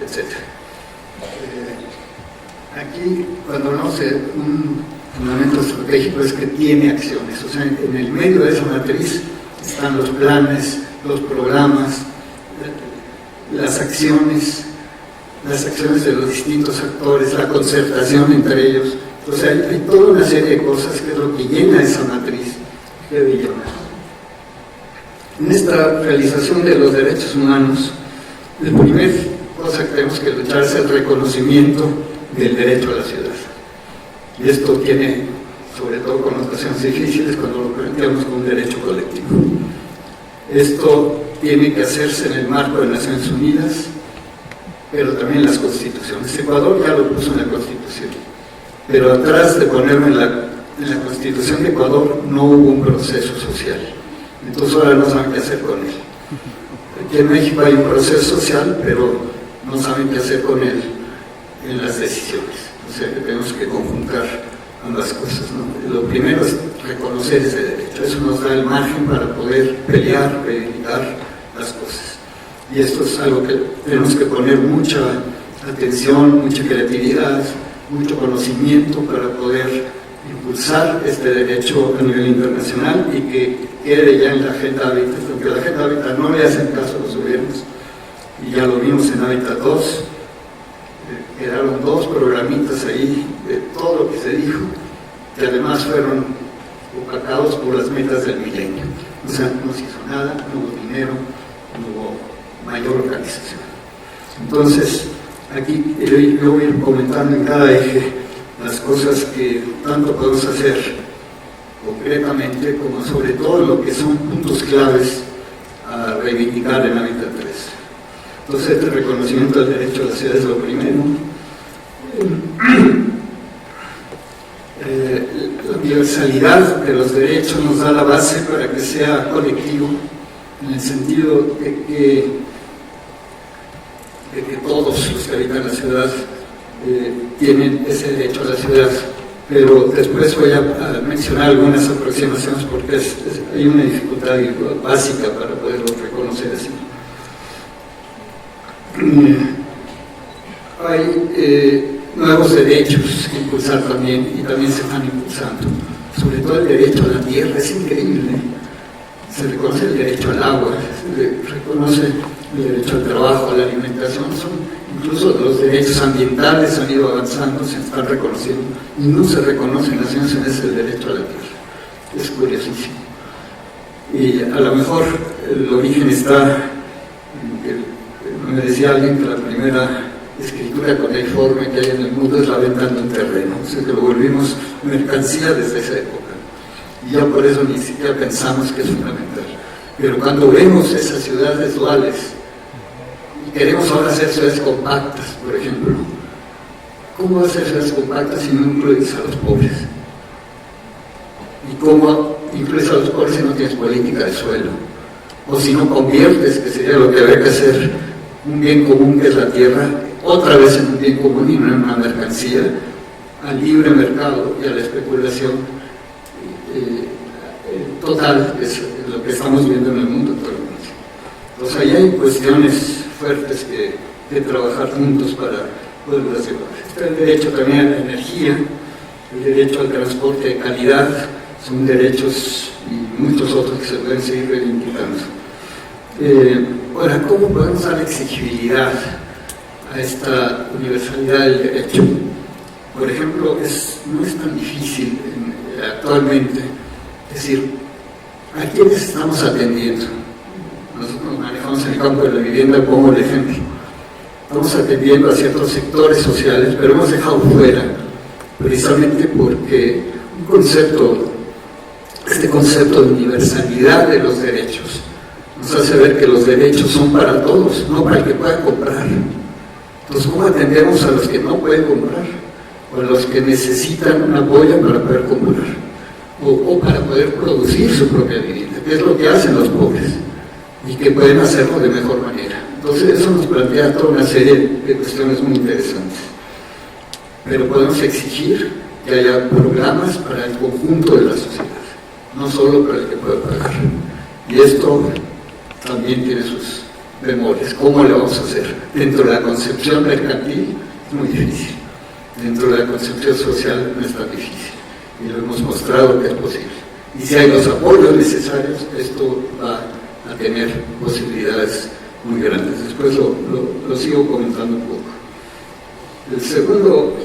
etc. Aquí, cuando no se un fundamento estratégico es que tiene acciones, o sea, en el medio de esa matriz están los planes, los programas, las acciones de los distintos actores, la concertación entre ellos. O sea, hay toda una serie de cosas que es lo que llena esa matriz que debe llenar. En esta realización de los derechos humanos, la primera cosa que tenemos que luchar es el reconocimiento del derecho a la ciudad. Y esto tiene, sobre todo, connotaciones difíciles cuando lo planteamos como un derecho colectivo. Esto tiene que hacerse en el marco de Naciones Unidas, pero también en las constituciones. Ecuador ya lo puso en la Constitución, pero atrás de ponerlo en la Constitución de Ecuador no hubo un proceso social. Entonces ahora no saben qué hacer con él. Aquí en México hay un proceso social, pero no saben qué hacer con él en las decisiones. O sea que tenemos que conjuntar ambas cosas, ¿no? Lo primero es reconocer ese derecho. Eso nos da el margen para poder pelear, reivindicar las cosas. Y esto es algo que tenemos que poner mucha atención, mucha creatividad, mucho conocimiento para poder impulsar este derecho a nivel internacional y que quede ya en la Agenda Hábitat, porque la Agenda Hábitat no le hacen caso a los gobiernos, y ya lo vimos en Hábitat 2, quedaron 2 programitas ahí de todo lo que se dijo, que además fueron opacados por las metas del milenio. O sea, no se hizo nada, no hubo dinero, no hubo mayor organización. Entonces, aquí yo voy a ir comentando en cada eje las cosas que tanto podemos hacer concretamente, como sobre todo lo que son puntos claves a reivindicar en Hábitat 3. Entonces, este reconocimiento del derecho a la ciudad es lo primero. La universalidad de los derechos nos da la base para que sea colectivo, en el sentido de que todos los que habitan la ciudad tienen ese derecho a la ciudad. Pero después voy a mencionar algunas aproximaciones porque hay una dificultad básica para poderlo reconocer así. Hay nuevos derechos que impulsar también, y también se están impulsando. Sobre todo el derecho a la tierra, es increíble. Se reconoce el derecho al agua, se reconoce el derecho al trabajo, a la alimentación, incluso los derechos ambientales han ido avanzando, se están reconociendo, y no se reconoce en Naciones Unidas el derecho a la tierra. Es curiosísimo. Y a lo mejor el origen está en que, me decía alguien que la primera escritura cuneiforme que hay en el mundo es la venta de un terreno, o sea que lo volvimos mercancía desde esa época. Y ya por eso ni siquiera pensamos que es fundamental. Pero cuando vemos esas ciudades duales, y queremos ahora hacer ciudades compactas, por ejemplo, ¿cómo hacer ciudades compactas si no incluyes a los pobres? ¿Y cómo incluyes a los pobres si no tienes política de suelo? O si no conviertes, que sería lo que habría que hacer, un bien común que es la tierra, otra vez en un bien común y no en una mercancía, al libre mercado y a la especulación total, que es lo que estamos viendo en el mundo actualmente. Entonces ahí hay cuestiones fuertes que trabajar juntos para poderlas llevar. Está el derecho también a la energía, el derecho al transporte de calidad, son derechos y muchos otros que se pueden seguir reivindicando. Ahora, ¿cómo podemos dar exigibilidad a esta universalidad del derecho? Por ejemplo, no es tan difícil actualmente decir a quiénes estamos atendiendo. Nosotros manejamos el campo de la vivienda como el ejemplo. Estamos atendiendo a ciertos sectores sociales, pero hemos dejado fuera, precisamente porque este concepto de universalidad de los derechos nos hace ver que los derechos son para todos, no para el que pueda comprar. Entonces, ¿cómo atendemos a los que no pueden comprar? O a los que necesitan un apoyo para poder comprar, o para poder producir su propia vivienda, que es lo que hacen los pobres, y que pueden hacerlo de mejor manera. Entonces, eso nos plantea toda una serie de cuestiones muy interesantes. Pero podemos exigir que haya programas para el conjunto de la sociedad, no solo para el que pueda pagar. Y esto también tiene sus bemoles. ¿Cómo lo vamos a hacer? Dentro de la concepción mercantil es muy difícil. Dentro de la concepción social no es tan difícil. Y lo hemos mostrado que es posible. Y si hay los apoyos necesarios, esto va a tener posibilidades muy grandes. Después lo sigo comentando un poco. El segundo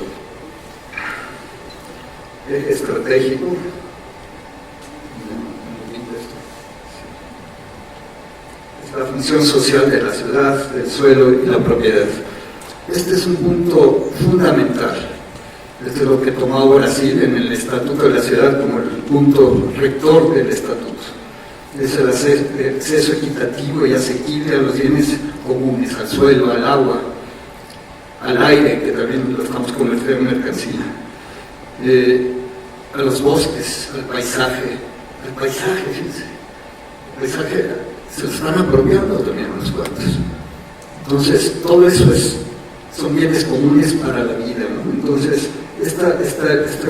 eje estratégico es la función social de la ciudad, del suelo y la propiedad. Este es un punto fundamental. Este es lo que tomó Brasil en el Estatuto de la Ciudad como el punto rector del Estatuto. Es el acceso equitativo y asequible a los bienes comunes, al suelo, al agua, al aire, que también lo estamos convirtiendo en mercancía, a los bosques, al paisaje, fíjense. El paisaje se lo están apropiando también unos cuantos. Entonces, todo eso son bienes comunes para la vida, ¿no? Entonces, esta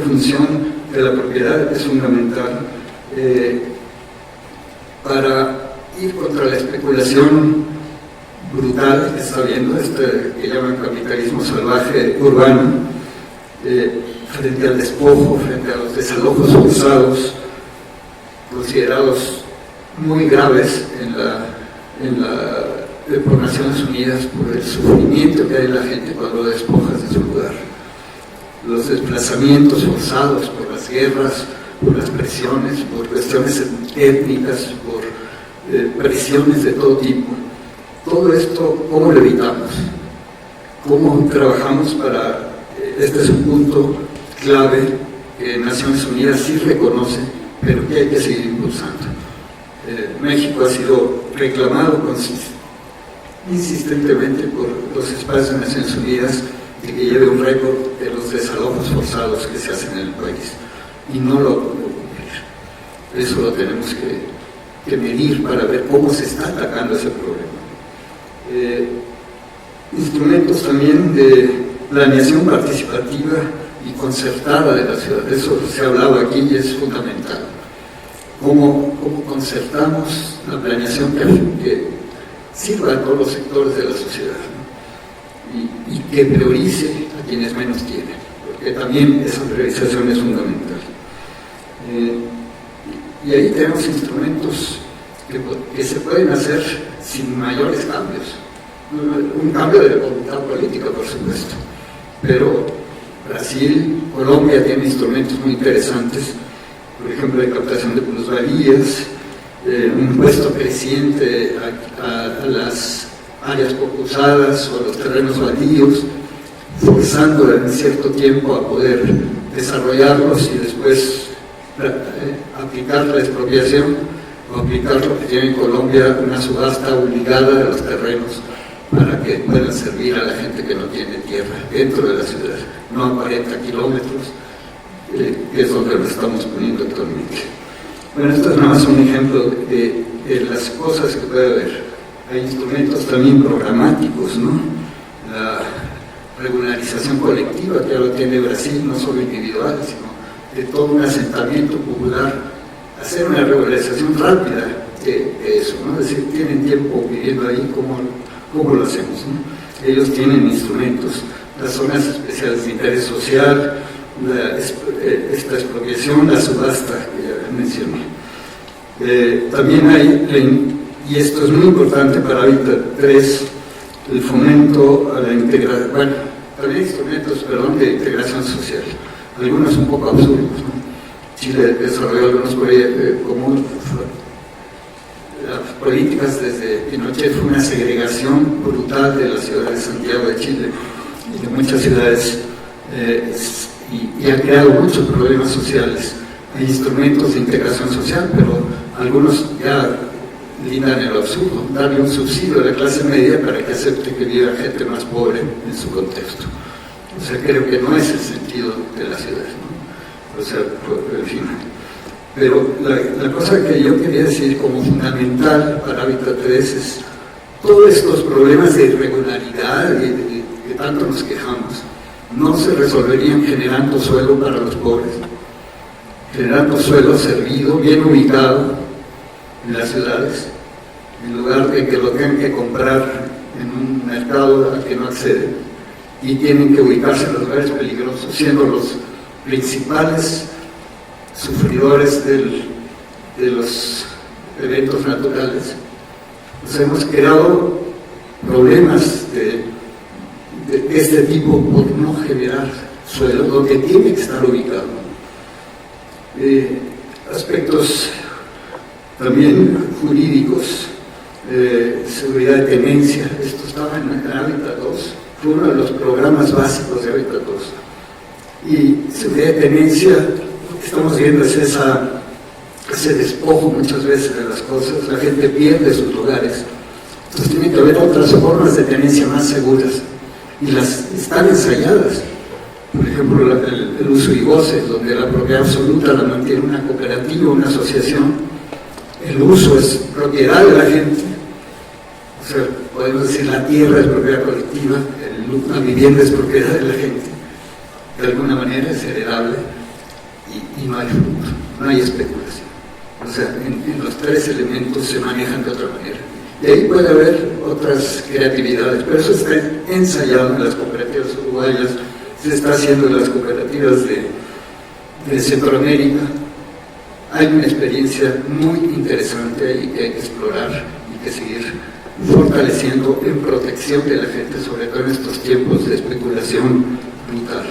función de la propiedad es fundamental para ir contra la especulación brutal que está habiendo, que llaman capitalismo salvaje urbano, frente al despojo, frente a los desalojos forzados, considerados muy graves por Naciones Unidas, por el sufrimiento que hay en la gente cuando lo despojas de su lugar. Los desplazamientos forzados por las guerras, por las presiones, por cuestiones étnicas, por presiones de todo tipo. Todo esto, ¿cómo lo evitamos? ¿Cómo trabajamos para...? Este es un punto clave que Naciones Unidas sí reconoce, pero que hay que seguir impulsando. México ha sido reclamado insistentemente por los espacios de Naciones Unidas de que lleve un récord de los desalojos forzados que se hacen en el país, y no lo puede cumplir. Eso lo tenemos que medir para ver cómo se está atacando ese problema. Instrumentos también de planeación participativa y concertada de la ciudad, eso se ha hablado aquí y es fundamental. Cómo concertamos la planeación que sirva a todos los sectores de la sociedad, ¿no? y que priorice a quienes menos tienen, porque también esa priorización es fundamental. Y ahí tenemos instrumentos que se pueden hacer sin mayores cambios. Un cambio de voluntad política, por supuesto, pero Brasil, Colombia tiene instrumentos muy interesantes, por ejemplo, de captación de plusvalías, un impuesto creciente a las áreas poco usadas o a los terrenos baldíos, forzando en cierto tiempo a poder desarrollarlos y después aplicar la expropiación o aplicar lo que tiene en Colombia, una subasta obligada de los terrenos para que puedan servir a la gente que no tiene tierra dentro de la ciudad, no a 40 kilómetros, que es donde lo estamos poniendo actualmente. Bueno, esto es nada más un ejemplo de las cosas que puede haber. Hay instrumentos también programáticos, ¿no? La regularización colectiva que ahora tiene Brasil, no solo individual, sino de todo un asentamiento popular, hacer una regularización rápida de eso, ¿no? Es decir, tienen tiempo viviendo ahí, ¿cómo lo hacemos, ¿no? Ellos tienen instrumentos, las zonas especiales de interés social, esta expropiación, la subasta que ya mencioné. También hay, y esto es muy importante para Hábitat 3, el fomento a la integración, bueno, también instrumentos, de integración social, algunos un poco absurdos, ¿no? Chile desarrolló algunos como las políticas desde Pinochet, fue una segregación brutal de la ciudad de Santiago de Chile y de muchas ciudades, y ha creado muchos problemas sociales. Hay instrumentos de integración social, pero algunos ya lindan en lo absurdo, darle un subsidio a la clase media para que acepte que viva gente más pobre en su contexto. O sea, creo que no es el sentido de la ciudad, ¿no? O sea, en fin. Pero la cosa que yo quería decir como fundamental para Hábitat 3 es todos estos problemas de irregularidad y de tanto nos quejamos no se resolverían generando suelo para los pobres, generando suelo servido, bien ubicado en las ciudades, en lugar de que lo tengan que comprar en un mercado al que no acceden, y tienen que ubicarse en los lugares peligrosos, siendo los principales sufridores de los eventos naturales. Nos hemos creado problemas de este tipo por no generar suelo donde tiene que estar ubicado. Aspectos también jurídicos, seguridad de tenencia, esto estaba en Hábitat 2, fue uno de los programas básicos de Hábitat 2. Y seguridad de tenencia, lo que estamos viendo es ese despojo muchas veces de las cosas, la gente pierde sus lugares. Entonces tiene que haber otras formas de tenencia más seguras, y las están ensayadas. Por ejemplo, el uso y goce, donde la propiedad absoluta la mantiene una cooperativa, una asociación. El uso es propiedad de la gente, o sea, podemos decir la tierra es propiedad colectiva, la vivienda es propiedad de la gente, de alguna manera es heredable, y no hay fruto, no hay especulación. O sea, en los tres elementos se manejan de otra manera. Y ahí puede haber otras creatividades, pero eso está ensayado en las cooperativas uruguayas, se está haciendo en las cooperativas de Centroamérica. Hay una experiencia muy interesante ahí que hay que explorar y que seguir fortaleciendo en protección de la gente, sobre todo en estos tiempos de especulación brutal.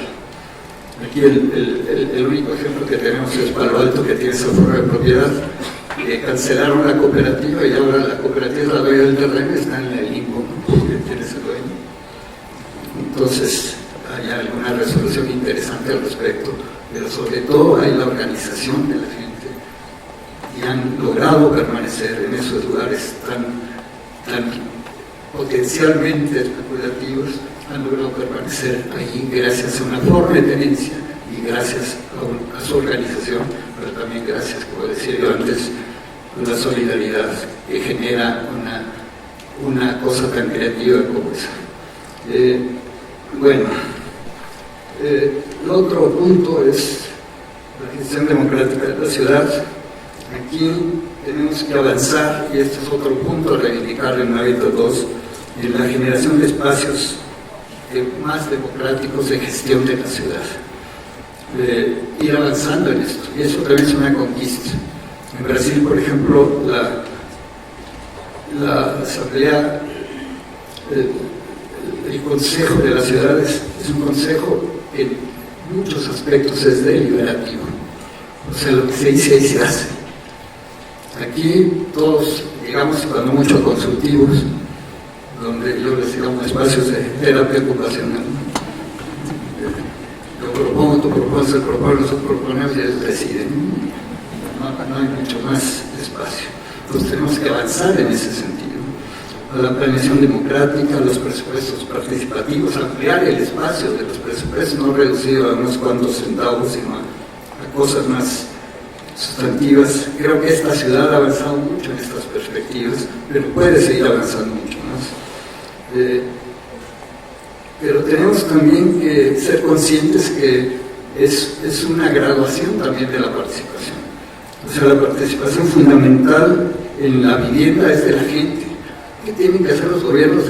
Aquí el único ejemplo que tenemos es Palo Alto, que tiene esa forma de propiedad. Cancelaron la cooperativa y ahora la cooperativa es la dueña del terreno, está en el limbo, ¿no? Porque tiene ese dueño. Entonces hay alguna resolución interesante al respecto, pero sobre todo hay la organización de la gente, y han logrado permanecer en esos lugares tan potencialmente especulativos, han logrado permanecer allí gracias a una forma de tenencia y gracias a su organización, pero también gracias, como decía yo antes, a la solidaridad que genera una cosa tan creativa como esa. El otro punto es la gestión democrática de la ciudad. Aquí tenemos que avanzar, y este es otro punto a reivindicar en Hábitat 2, en la generación de espacios más democráticos de gestión de la ciudad. Ir avanzando en esto, y eso también es una conquista. En Brasil, por ejemplo, la asamblea, el consejo de las ciudades es un consejo que en muchos aspectos es deliberativo, o sea, lo que se dice ahí se hace. Aquí todos, digamos, cuando mucho consultivos, donde yo les digo espacios de terapia ocupacional. Yo propongo, tú propones, el propone, nosotros proponemos y ellos deciden. No hay mucho más espacio. Entonces tenemos que avanzar en ese sentido. La planeación democrática, los presupuestos participativos, ampliar el espacio de los presupuestos, no reducido a unos cuantos centavos, sino a cosas más sustantivas. Creo que esta ciudad ha avanzado mucho en estas perspectivas, pero puede seguir avanzando mucho más. Pero tenemos también que ser conscientes que es una graduación también de la participación. O sea, la participación fundamental en la vivienda es de la gente. ¿Qué tienen que hacer los gobiernos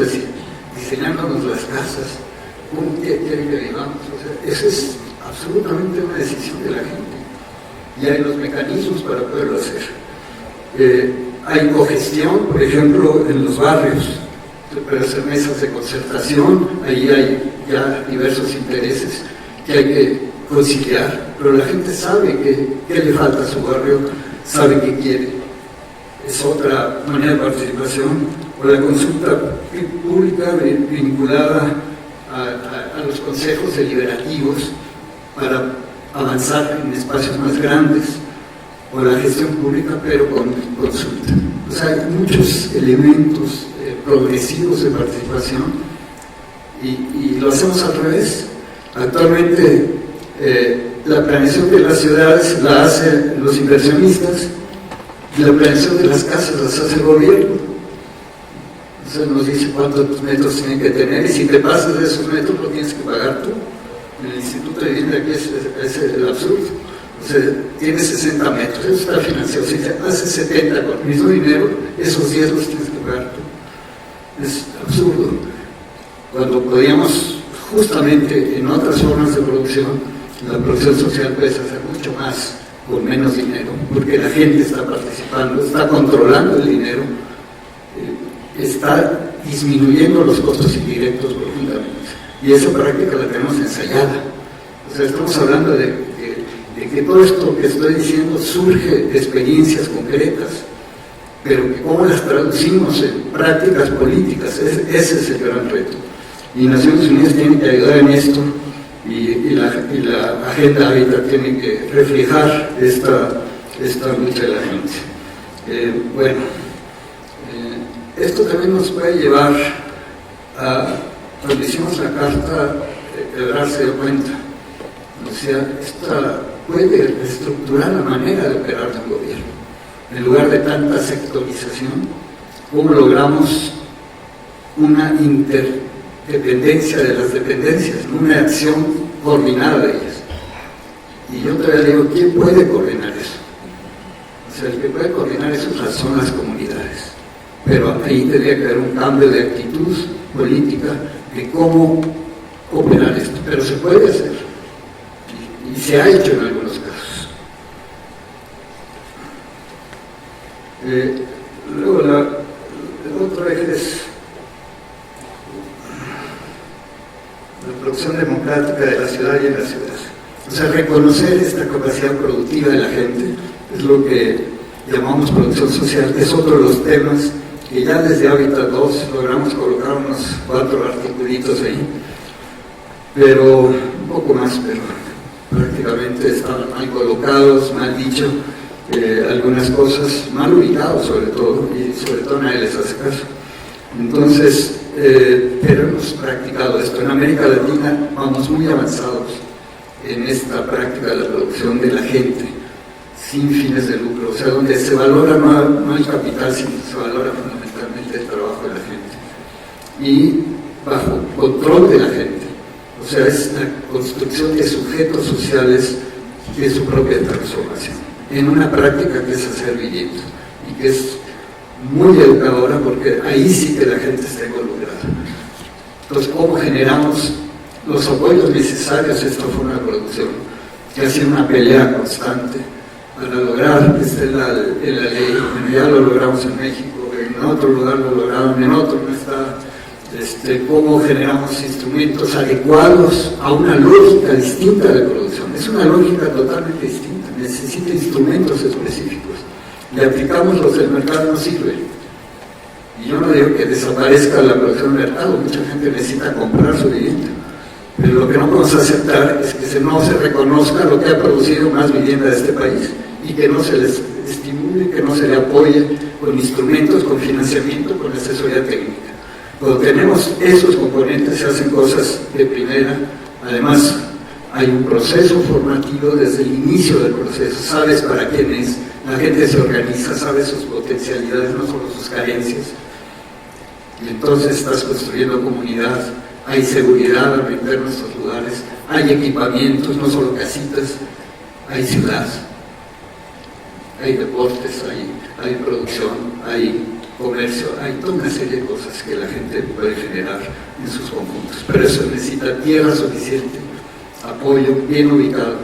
diseñándonos las casas? ¿Cómo quieren que vivamos? O sea, eso es absolutamente una decisión de la gente. Y hay los mecanismos para poderlo hacer. Hay cogestión, por ejemplo, en los barrios. Se pueden hacer mesas de concertación, ahí hay ya diversos intereses que hay que conciliar, pero la gente sabe qué le falta a su barrio, sabe qué quiere. Es otra manera de participación. O la consulta pública vinculada a los consejos deliberativos para avanzar en espacios más grandes, o la gestión pública pero con consulta. O sea, hay muchos elementos progresivos de participación y lo hacemos al revés. Actualmente la planeación de las ciudades la hacen los inversionistas y la planeación de las casas las hace el gobierno. Entonces nos dice cuántos metros tienen que tener, y si te pasas de esos metros lo tienes que pagar tú. En el Instituto de Vivienda aquí es el absurdo. O O sea, tiene 60 metros, eso está financiado. Si hace 70 con el mismo dinero, esos 10 los tienes que pagar tú. Es absurdo. Cuando podíamos, justamente en otras formas de producción, la producción social puedes hacer mucho más con menos dinero, porque la gente está participando, está controlando el dinero, está disminuyendo los costos indirectos profundamente. Y esa práctica la tenemos ensayada. O sea, estamos hablando de que todo esto que estoy diciendo surge de experiencias concretas, pero que cómo las traducimos en prácticas políticas, ese es el gran reto. Y Naciones Unidas tiene que ayudar en esto, y la Agenda Hábitat tiene que reflejar esta lucha de la gente. Esto también nos puede llevar a, cuando hicimos la carta, Ebrard se dio cuenta. O sea, esta puede reestructurar la manera de operar del gobierno. En lugar de tanta sectorización, ¿cómo logramos una interdependencia de las dependencias, una acción coordinada de ellas? Y yo todavía digo, ¿quién puede coordinar eso? O sea, el que puede coordinar eso son las comunidades. Pero ahí tendría que haber un cambio de actitud política de cómo operar esto. Pero se puede hacer. Y se ha hecho en algunos casos. Luego, el otro eje es la producción democrática de la ciudad y en la ciudad. O sea, reconocer esta capacidad productiva de la gente es lo que llamamos producción social. Es otro de los temas que ya desde Hábitat 2 logramos colocar unos 4 articulitos ahí, pero un poco más, pero prácticamente estaban mal colocados, mal dicho, algunas cosas mal ubicados sobre todo, y sobre todo nadie les hace caso. Entonces, pero hemos practicado esto. En América Latina vamos muy avanzados en esta práctica de la producción de la gente, sin fines de lucro, o sea, donde se valora no el capital, sino se valora fundamentalmente el trabajo de la gente, y bajo control de la gente. O sea, es la construcción de sujetos sociales de su propia transformación, en una práctica que es hacer vivienda, y que es muy educadora, porque ahí sí que la gente está involucrada. Entonces, ¿cómo generamos los apoyos necesarios a esta forma de producción? Que ha sido una pelea constante para lograr que esté en la ley. Bueno, ya lo logramos en México, en otro lugar lo lograron, en otro no está. Cómo generamos instrumentos adecuados a una lógica distinta de producción. Es una lógica totalmente distinta, necesita instrumentos específicos. Le aplicamos los del mercado, no sirve. Y yo no digo que desaparezca la producción del mercado, mucha gente necesita comprar su vivienda. Pero lo que no podemos aceptar es que no se reconozca lo que ha producido más vivienda de este país, y que no se les estimule, que no se le apoye con instrumentos, con financiamiento, con asesoría técnica. Cuando tenemos esos componentes se hacen cosas de primera. Además, hay un proceso formativo desde el inicio del proceso. Sabes para quién es, la gente se organiza, sabe sus potencialidades, no solo sus carencias. Y entonces estás construyendo comunidad, hay seguridad al vender nuestros lugares, hay equipamientos, no solo casitas, hay ciudad, hay deportes, hay producción, hay comercio, hay toda una serie de cosas que la gente puede generar en sus conjuntos, pero eso necesita tierra suficiente, apoyo bien ubicado,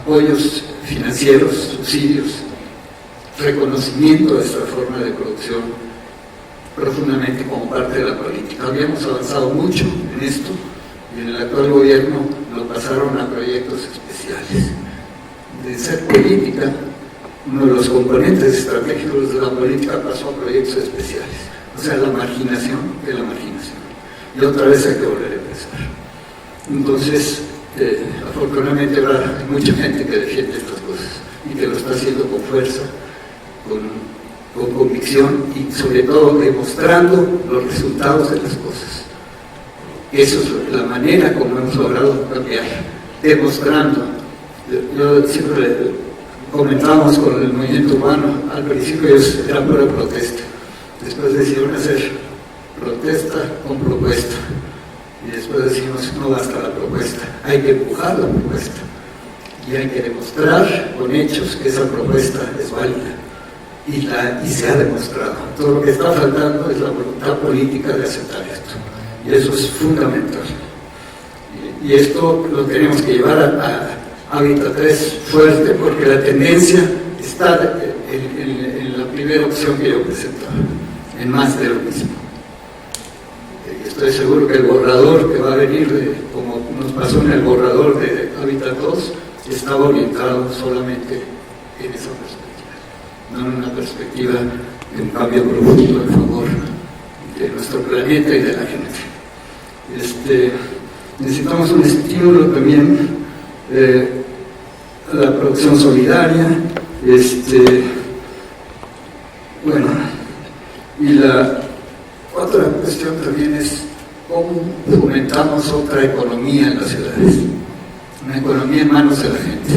apoyos financieros, subsidios, reconocimiento de esta forma de producción profundamente como parte de la política. Habíamos avanzado mucho en esto, y en el actual gobierno lo pasaron a proyectos especiales. De ser política, uno de los componentes estratégicos de la política pasó a proyectos especiales. O sea, la marginación de la marginación. Y otra vez hay que volver a empezar. Entonces, afortunadamente ahora hay mucha gente que defiende estas cosas y que lo está haciendo con fuerza, con convicción, y sobre todo demostrando los resultados de las cosas. Eso es la manera como hemos logrado cambiar, demostrando. Yo siempre comentábamos con el movimiento urbano, al principio ellos eran pura protesta, después decidieron hacer protesta con propuesta, y después decimos no basta la propuesta, hay que empujar la propuesta. y hay que demostrar con hechos que esa propuesta es válida. Y se ha demostrado. Todo lo que está faltando es la voluntad política de aceptar esto. Y eso es fundamental. Y esto lo tenemos que llevar a Hábitat 3 fuerte, porque la tendencia está en la primera opción que yo presentaba, en más de lo mismo. Estoy seguro que el borrador que va a venir, como nos pasó en el borrador de Hábitat 2, estaba orientado solamente en esa perspectiva, no en una perspectiva de un cambio profundo en favor de nuestro planeta y de la gente. Necesitamos un estímulo también a la producción solidaria, bueno, y la otra cuestión también es cómo fomentamos otra economía en las ciudades, una economía en manos de la gente.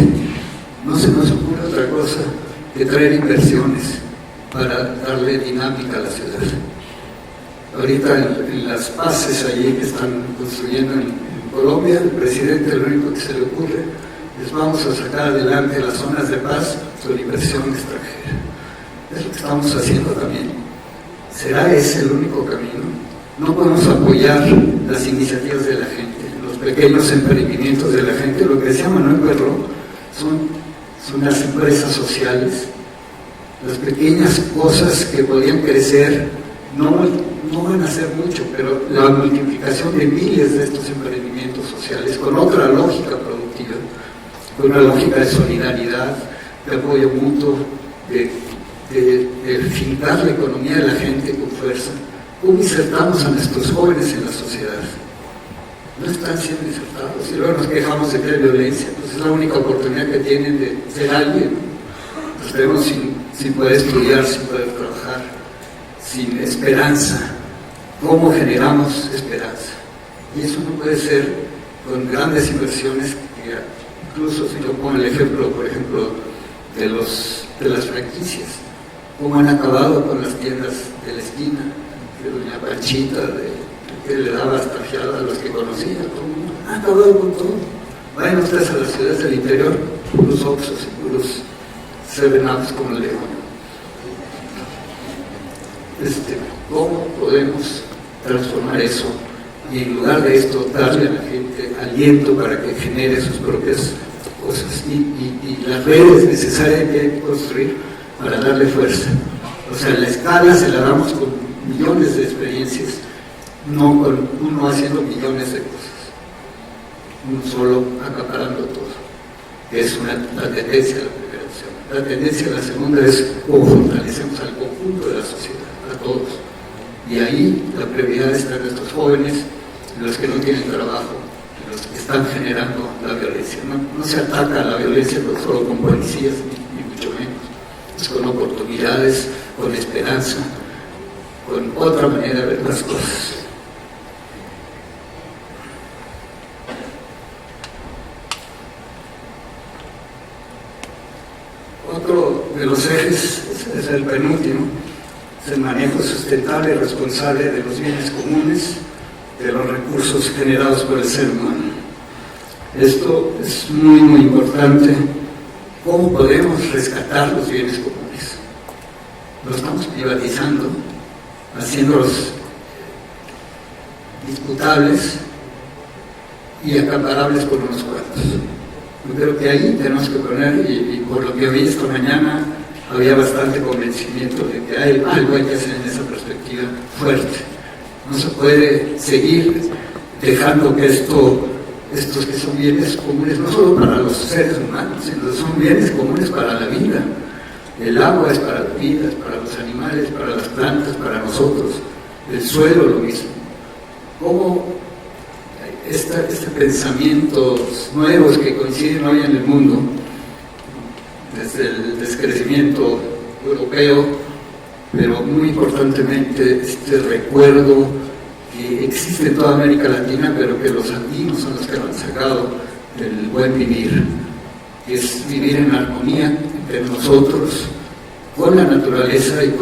No se nos ocurre otra cosa que traer inversiones para darle dinámica a la ciudad. Ahorita en las bases allí que están construyendo en Colombia, el presidente lo único que se le ocurre es vamos a sacar adelante las zonas de paz con inversión extranjera. Es lo que estamos haciendo también. ¿Será ese el único camino? No podemos apoyar las iniciativas de la gente, los pequeños emprendimientos de la gente. Lo que decía Manuel Perro son las empresas sociales, las pequeñas cosas que podían crecer. No van a hacer mucho, pero la multiplicación de miles de estos emprendimientos sociales con otra lógica productiva, con una lógica de solidaridad, de apoyo mutuo, de fincar la economía de la gente con fuerza. ¿Cómo insertamos a nuestros jóvenes en la sociedad? No están siendo insertados y luego nos quejamos de que hay violencia, pues es la única oportunidad que tienen de ser alguien. Nos vemos sin poder estudiar, sin poder trabajar, sin esperanza. ¿Cómo generamos esperanza? Y eso no puede ser con grandes inversiones, que incluso si yo pongo el ejemplo, por ejemplo, de las franquicias, cómo han acabado con las tiendas de la esquina, de doña Panchita, que le daba hasta fiada a los que conocía, cómo han acabado con todo. Vayan ustedes a las ciudades del interior, puros Oxxos y puros 7-Ups como el León. ¿Cómo podemos transformar eso y en lugar de esto darle a la gente aliento para que genere sus propias cosas y las redes necesarias que hay que construir para darle fuerza? O sea, la escala se la damos con millones de experiencias, no con uno haciendo millones de cosas, uno solo acaparando todo, que es la tendencia de la primera opción. La tendencia de la segunda es cómo fortalecemos al conjunto de la sociedad, a todos. Y ahí la prioridad está en nuestros jóvenes, en los que no tienen trabajo, en los que están generando la violencia. No se ataca a la violencia solo con policías, ni mucho menos. Es con oportunidades, con esperanza, con otra manera de ver las cosas. Otro de los ejes es el penúltimo. Es el manejo sustentable y responsable de los bienes comunes, de los recursos generados por el ser humano. Esto es muy, muy importante. ¿Cómo podemos rescatar los bienes comunes? Lo estamos privatizando, haciéndolos disputables y acaparables por unos cuantos. Yo creo que ahí tenemos que poner, y por lo que he visto mañana, había bastante convencimiento de que algo hay que hacer en esa perspectiva fuerte. No se puede seguir dejando que estos que son bienes comunes, no solo para los seres humanos, sino son bienes comunes para la vida. El agua es para la vida, es para los animales, para las plantas, para nosotros. El suelo lo mismo. ¿Cómo este pensamientos nuevos que coinciden hoy en el mundo, desde el descrecimiento europeo, pero muy importantemente este recuerdo que existe en toda América Latina, pero que los andinos son los que lo han sacado del buen vivir, que es vivir en armonía entre nosotros, con la naturaleza y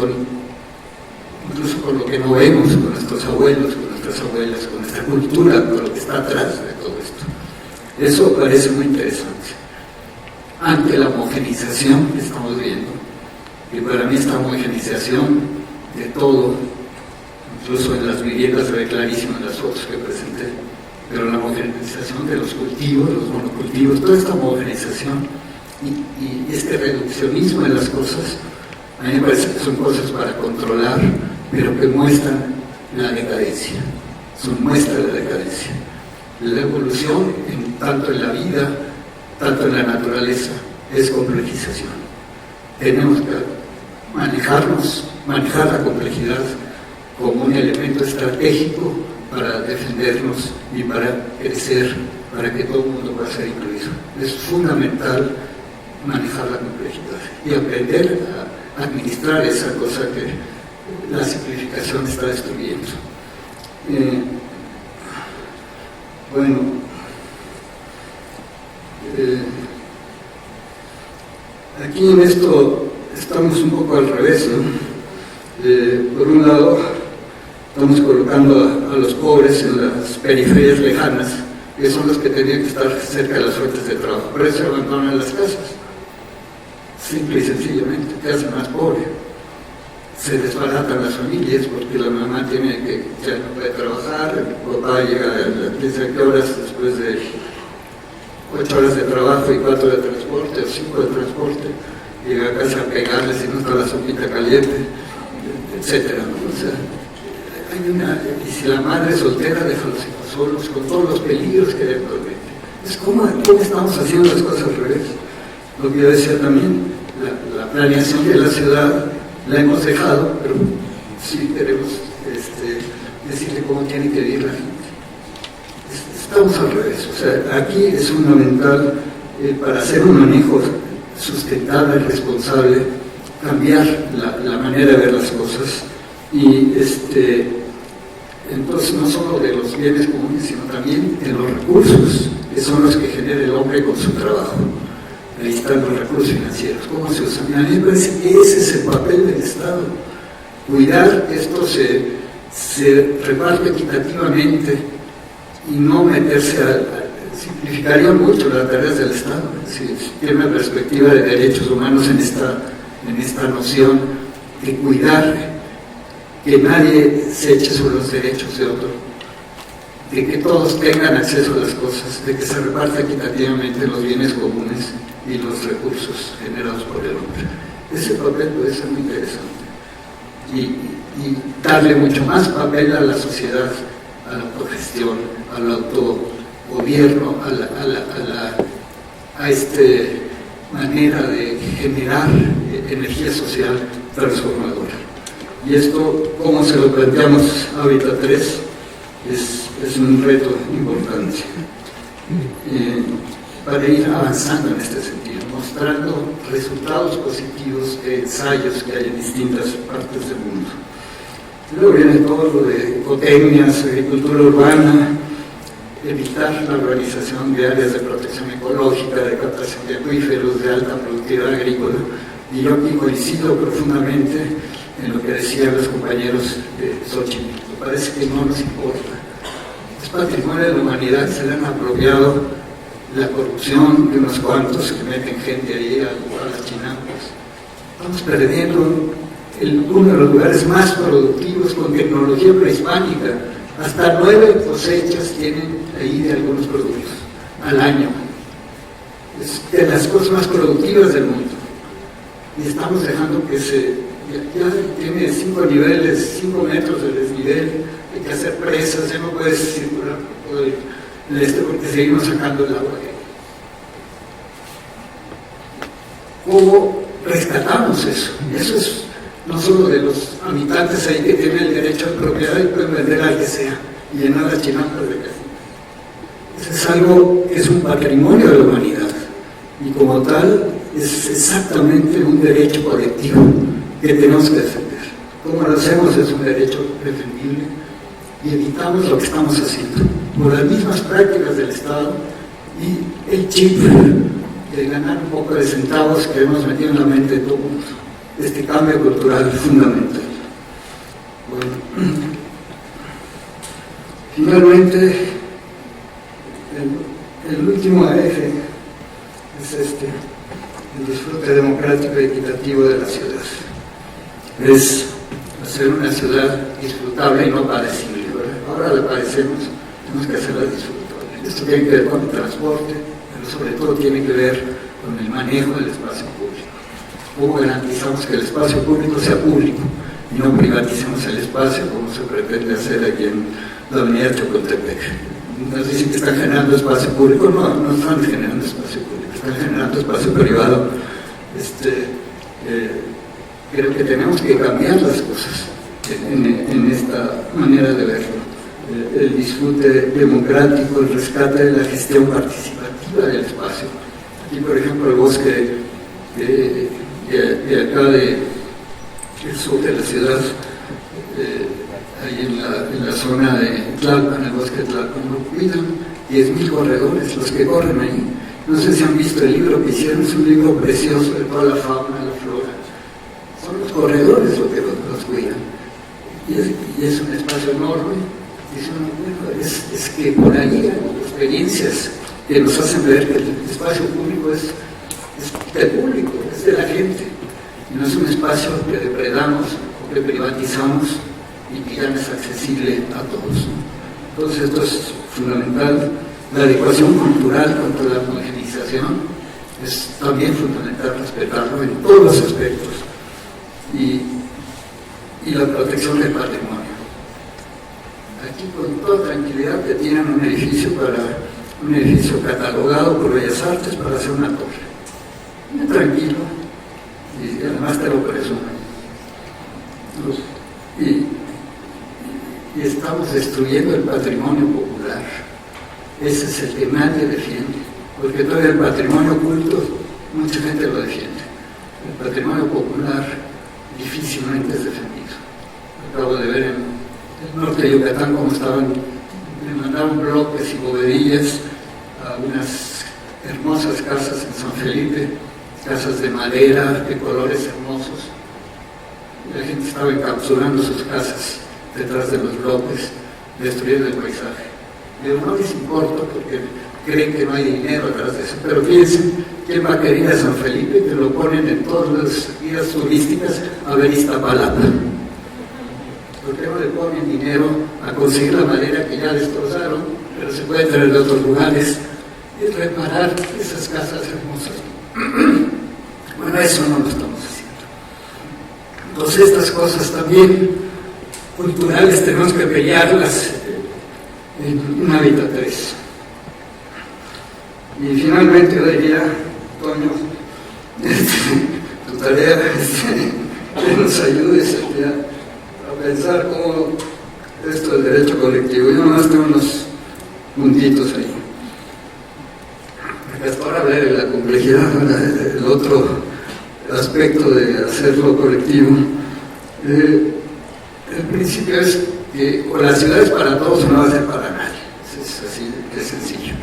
incluso con lo que no vemos, con nuestros abuelos, con nuestras abuelas, con nuestra cultura, con lo que está atrás de todo esto. Eso parece muy interesante. ante la homogeneización que estamos viendo. Y para mí esta homogeneización de todo, incluso en las viviendas se ve clarísimo en las fotos que presenté, pero la homogeneización de los cultivos, los monocultivos, toda esta homogeneización y este reduccionismo de las cosas, a mí me parece que son cosas para controlar, pero que muestran la decadencia, son muestras de la decadencia. La evolución, tanto en la vida, tanto en la naturaleza, es complejización. Tenemos que manejar la complejidad como un elemento estratégico para defendernos y para crecer, para que todo el mundo pueda ser incluido. Es fundamental manejar la complejidad y aprender a administrar esa cosa que la simplificación está destruyendo. Aquí en esto estamos un poco al revés, ¿no? Por un lado, estamos colocando a los pobres en las periferias lejanas, que son los que tenían que estar cerca de las fuentes de trabajo. Por eso se abandonan las casas. Simple y sencillamente, te hacen más pobre. Se desbaratan las familias porque la mamá tiene que, ya no puede trabajar, el papá llega a 15 horas después de 8 horas de trabajo y 4 de transporte o 5 de transporte, llega a casa a pegarle si no está la sopita caliente, etcétera, ¿no? O sea, y si la madre es soltera, deja a los hijos solos con todos los peligros que hay actualmente. Es como estamos haciendo las cosas al revés. Lo que yo decía también, la planeación de la ciudad la hemos dejado, pero sí queremos decirle cómo tiene que vivir la gente. Estamos al revés. O sea, aquí es fundamental para hacer un manejo sustentable, responsable, cambiar la manera de ver las cosas y entonces no solo de los bienes comunes, sino también de los recursos que son los que genera el hombre con su trabajo. Ahí están los recursos financieros, cómo se usan. A mí me parece que ese es el papel del Estado, cuidar que esto se reparte equitativamente y no meterse simplificaría mucho las tareas del Estado. Si tiene una perspectiva de derechos humanos en esta noción de cuidar que nadie se eche sobre los derechos de otro, de que todos tengan acceso a las cosas, de que se reparta equitativamente los bienes comunes y los recursos generados por el hombre. Ese papel puede ser muy interesante y darle mucho más papel a la sociedad, a la autogestión, al autogobierno, a esta manera de generar energía social transformadora. Y esto, como se lo planteamos a Hábitat 3, es un reto importante para ir avanzando en este sentido, mostrando resultados positivos de ensayos que hay en distintas partes del mundo. Luego viene todo lo de ecotecnias, agricultura urbana, evitar la urbanización de áreas de protección ecológica, de captación de acuíferos, de alta productividad agrícola. Y yo aquí coincido profundamente en lo que decían los compañeros de Xochitl. Me parece que no nos importa. Es patrimonio de la humanidad, se le han apropiado la corrupción de unos cuantos que meten gente ahí a las chinampas. Estamos perdiendo uno de los lugares más productivos con tecnología prehispánica. Hasta 9 cosechas tienen ahí de algunos productos al año. Es de las cosas más productivas del mundo. Y estamos dejando que ya tiene 5 niveles, 5 metros de desnivel, hay que hacer presas, ya no puedes circular por todo el este porque seguimos sacando el agua. ¿Cómo rescatamos eso? Eso es no solo de los habitantes ahí que tienen el derecho a propiedad y pueden vender al que sea y llenar las chinampas de café. Eso es algo que es un patrimonio de la humanidad y como tal es exactamente un derecho colectivo que tenemos que defender. Como lo hacemos es un derecho defendible y evitamos lo que estamos haciendo por las mismas prácticas del Estado y el chip de ganar un poco de centavos que hemos metido en la mente de todo el mundo. Este cambio cultural fundamental. Bueno, finalmente, el último eje es este. el disfrute democrático y equitativo de la ciudad. Es hacer una ciudad disfrutable y no padecible, ¿verdad? Ahora la padecemos, tenemos que hacerla disfrutable. Esto tiene que ver con el transporte, pero sobre todo tiene que ver con el manejo del espacio público. ¿Cómo garantizamos que el espacio público sea público y no privaticemos el espacio como se pretende hacer aquí en la avenida Chapultepec? Nos dicen que están generando espacio público, no están generando espacio público, están generando espacio privado. Creo que tenemos que cambiar las cosas en esta manera de verlo. El disfrute democrático, el rescate de la gestión participativa del espacio. Aquí, por ejemplo, el bosque de acá del sur de la ciudad, ahí en la zona de Tlalpan, el bosque de Tlalpan, lo cuidan 10,000 corredores, los que corren ahí. No sé si han visto el libro que hicieron, es un libro precioso de toda la fauna, la flora. Son los corredores los que los cuidan. Y es un espacio enorme. Es que por ahí hay experiencias que nos hacen ver que el espacio público es del público, es de la gente. Y no es un espacio que depredamos o que privatizamos y que ya no es accesible a todos. Entonces esto es fundamental. La adecuación cultural contra la homogenización es también fundamental respetarlo en todos los aspectos. Y la protección del patrimonio. Aquí con toda tranquilidad te tienen un edificio catalogado por Bellas Artes para hacer una torre. Muy tranquilo, y además te lo presumen. Y estamos destruyendo el patrimonio popular. Ese es el que nadie defiende, porque todavía el patrimonio oculto, mucha gente lo defiende. El patrimonio popular difícilmente es defendido. Acabo de ver en el norte de Yucatán cómo le mandaron bloques y bovedillas a unas hermosas casas en San Felipe, casas de madera, de colores hermosos. La gente estaba encapsulando sus casas detrás de los bloques, destruyendo el paisaje. Pero no les importa porque creen que no hay dinero atrás de eso. Pero piensen, ¿quién va a querer ir a San Felipe? Que lo ponen en todas las guías turísticas a ver Iztapalapa. ¿Por qué no le ponen dinero a conseguir la madera que ya destrozaron, pero se puede traer de otros lugares y reparar esas casas hermosas? Bueno, eso no lo estamos haciendo. Entonces estas cosas también culturales tenemos que pelearlas en un hábitat 3. Y finalmente diría, Toño, tu tarea es que nos ayudes a pensar cómo esto del derecho colectivo. Yo nomás tengo unos puntitos ahí. Porque hasta ahora hablé de la complejidad, el otro aspecto de hacerlo colectivo. El principio es que o la ciudad es para todos o no va a ser para nadie. Es así de sencillo.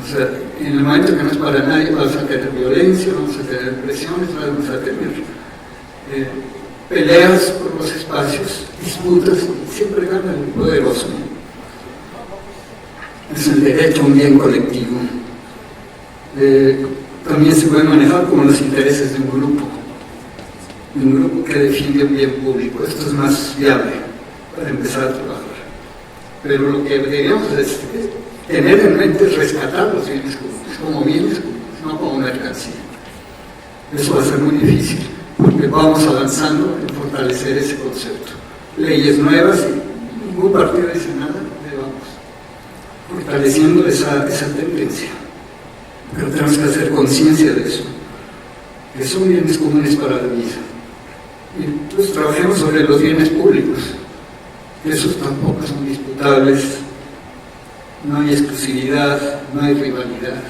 O sea, en el momento que no es para nadie, vamos a tener violencia, vamos a tener presiones, vamos a tener peleas por los espacios, disputas, y siempre gana el poderoso. Es el derecho a un bien colectivo. También se puede manejar como los intereses de un grupo que defiende un bien público. Esto es más viable para empezar a trabajar. Pero lo que debemos es tener en mente es rescatar los bienes comunes, como bienes comunes, no como mercancía. Eso va a ser muy difícil, porque vamos avanzando en fortalecer ese concepto. Leyes nuevas, y ningún partido dice nada, le vamos fortaleciendo esa tendencia. Pero tenemos que hacer conciencia de eso, que son bienes comunes para la vida. Y entonces trabajemos sobre los bienes públicos. Esos tampoco son disputables, no hay exclusividad, no hay rivalidad.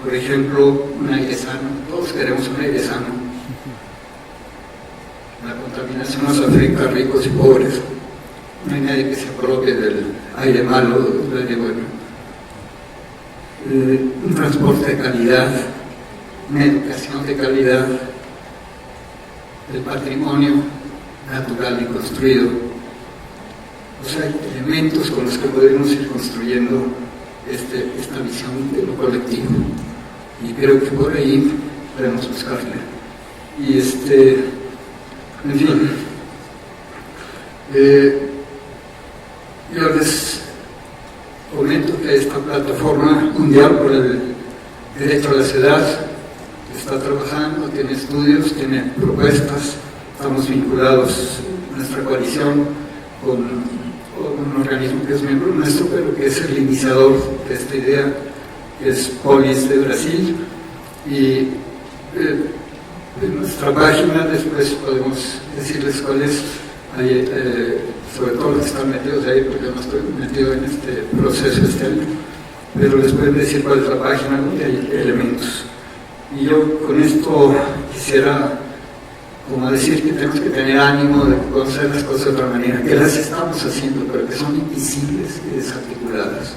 Por ejemplo, un aire sano, todos queremos un aire sano. La contaminación nos afecta a ricos y pobres. No hay nadie que se apropie del aire malo, del aire bueno. Un transporte de calidad, una educación de calidad, el patrimonio natural y construido. O sea, hay elementos con los que podemos ir construyendo esta visión de lo colectivo. Y creo que por ahí podemos buscarle. Y en fin, yo les comento que esta plataforma mundial por el derecho a la ciudad está trabajando, tiene estudios, tiene propuestas. Estamos vinculados, nuestra coalición, con un organismo que es miembro nuestro, pero que es el iniciador de esta idea, que es Polis de Brasil. Y en nuestra página después podemos decirles cuál es, sobre todo los que están metidos ahí, porque yo no estoy metido en este proceso este año, pero les pueden decir cuál es la página donde hay elementos. Y yo con esto quisiera como decir que tenemos que tener ánimo de conocer las cosas de otra manera, que las estamos haciendo, pero que son invisibles y desarticuladas.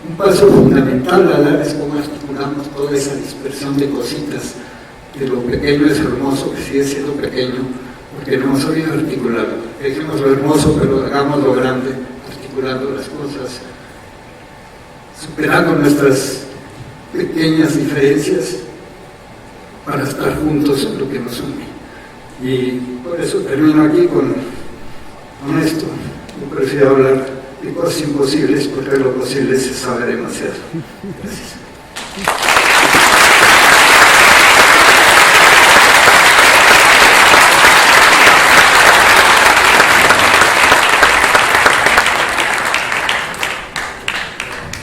Un paso fundamental a dar es cómo articulamos toda esa dispersión de cositas, que lo pequeño es hermoso, que sigue siendo pequeño, porque no hemos sabido articularlo. Dejemos lo hermoso, pero hagamos lo grande, articulando las cosas, superando nuestras pequeñas diferencias para estar juntos en lo que nos une. Y por eso termino aquí con esto. Yo prefiero hablar de cosas imposibles porque lo posible se sabe demasiado. Gracias.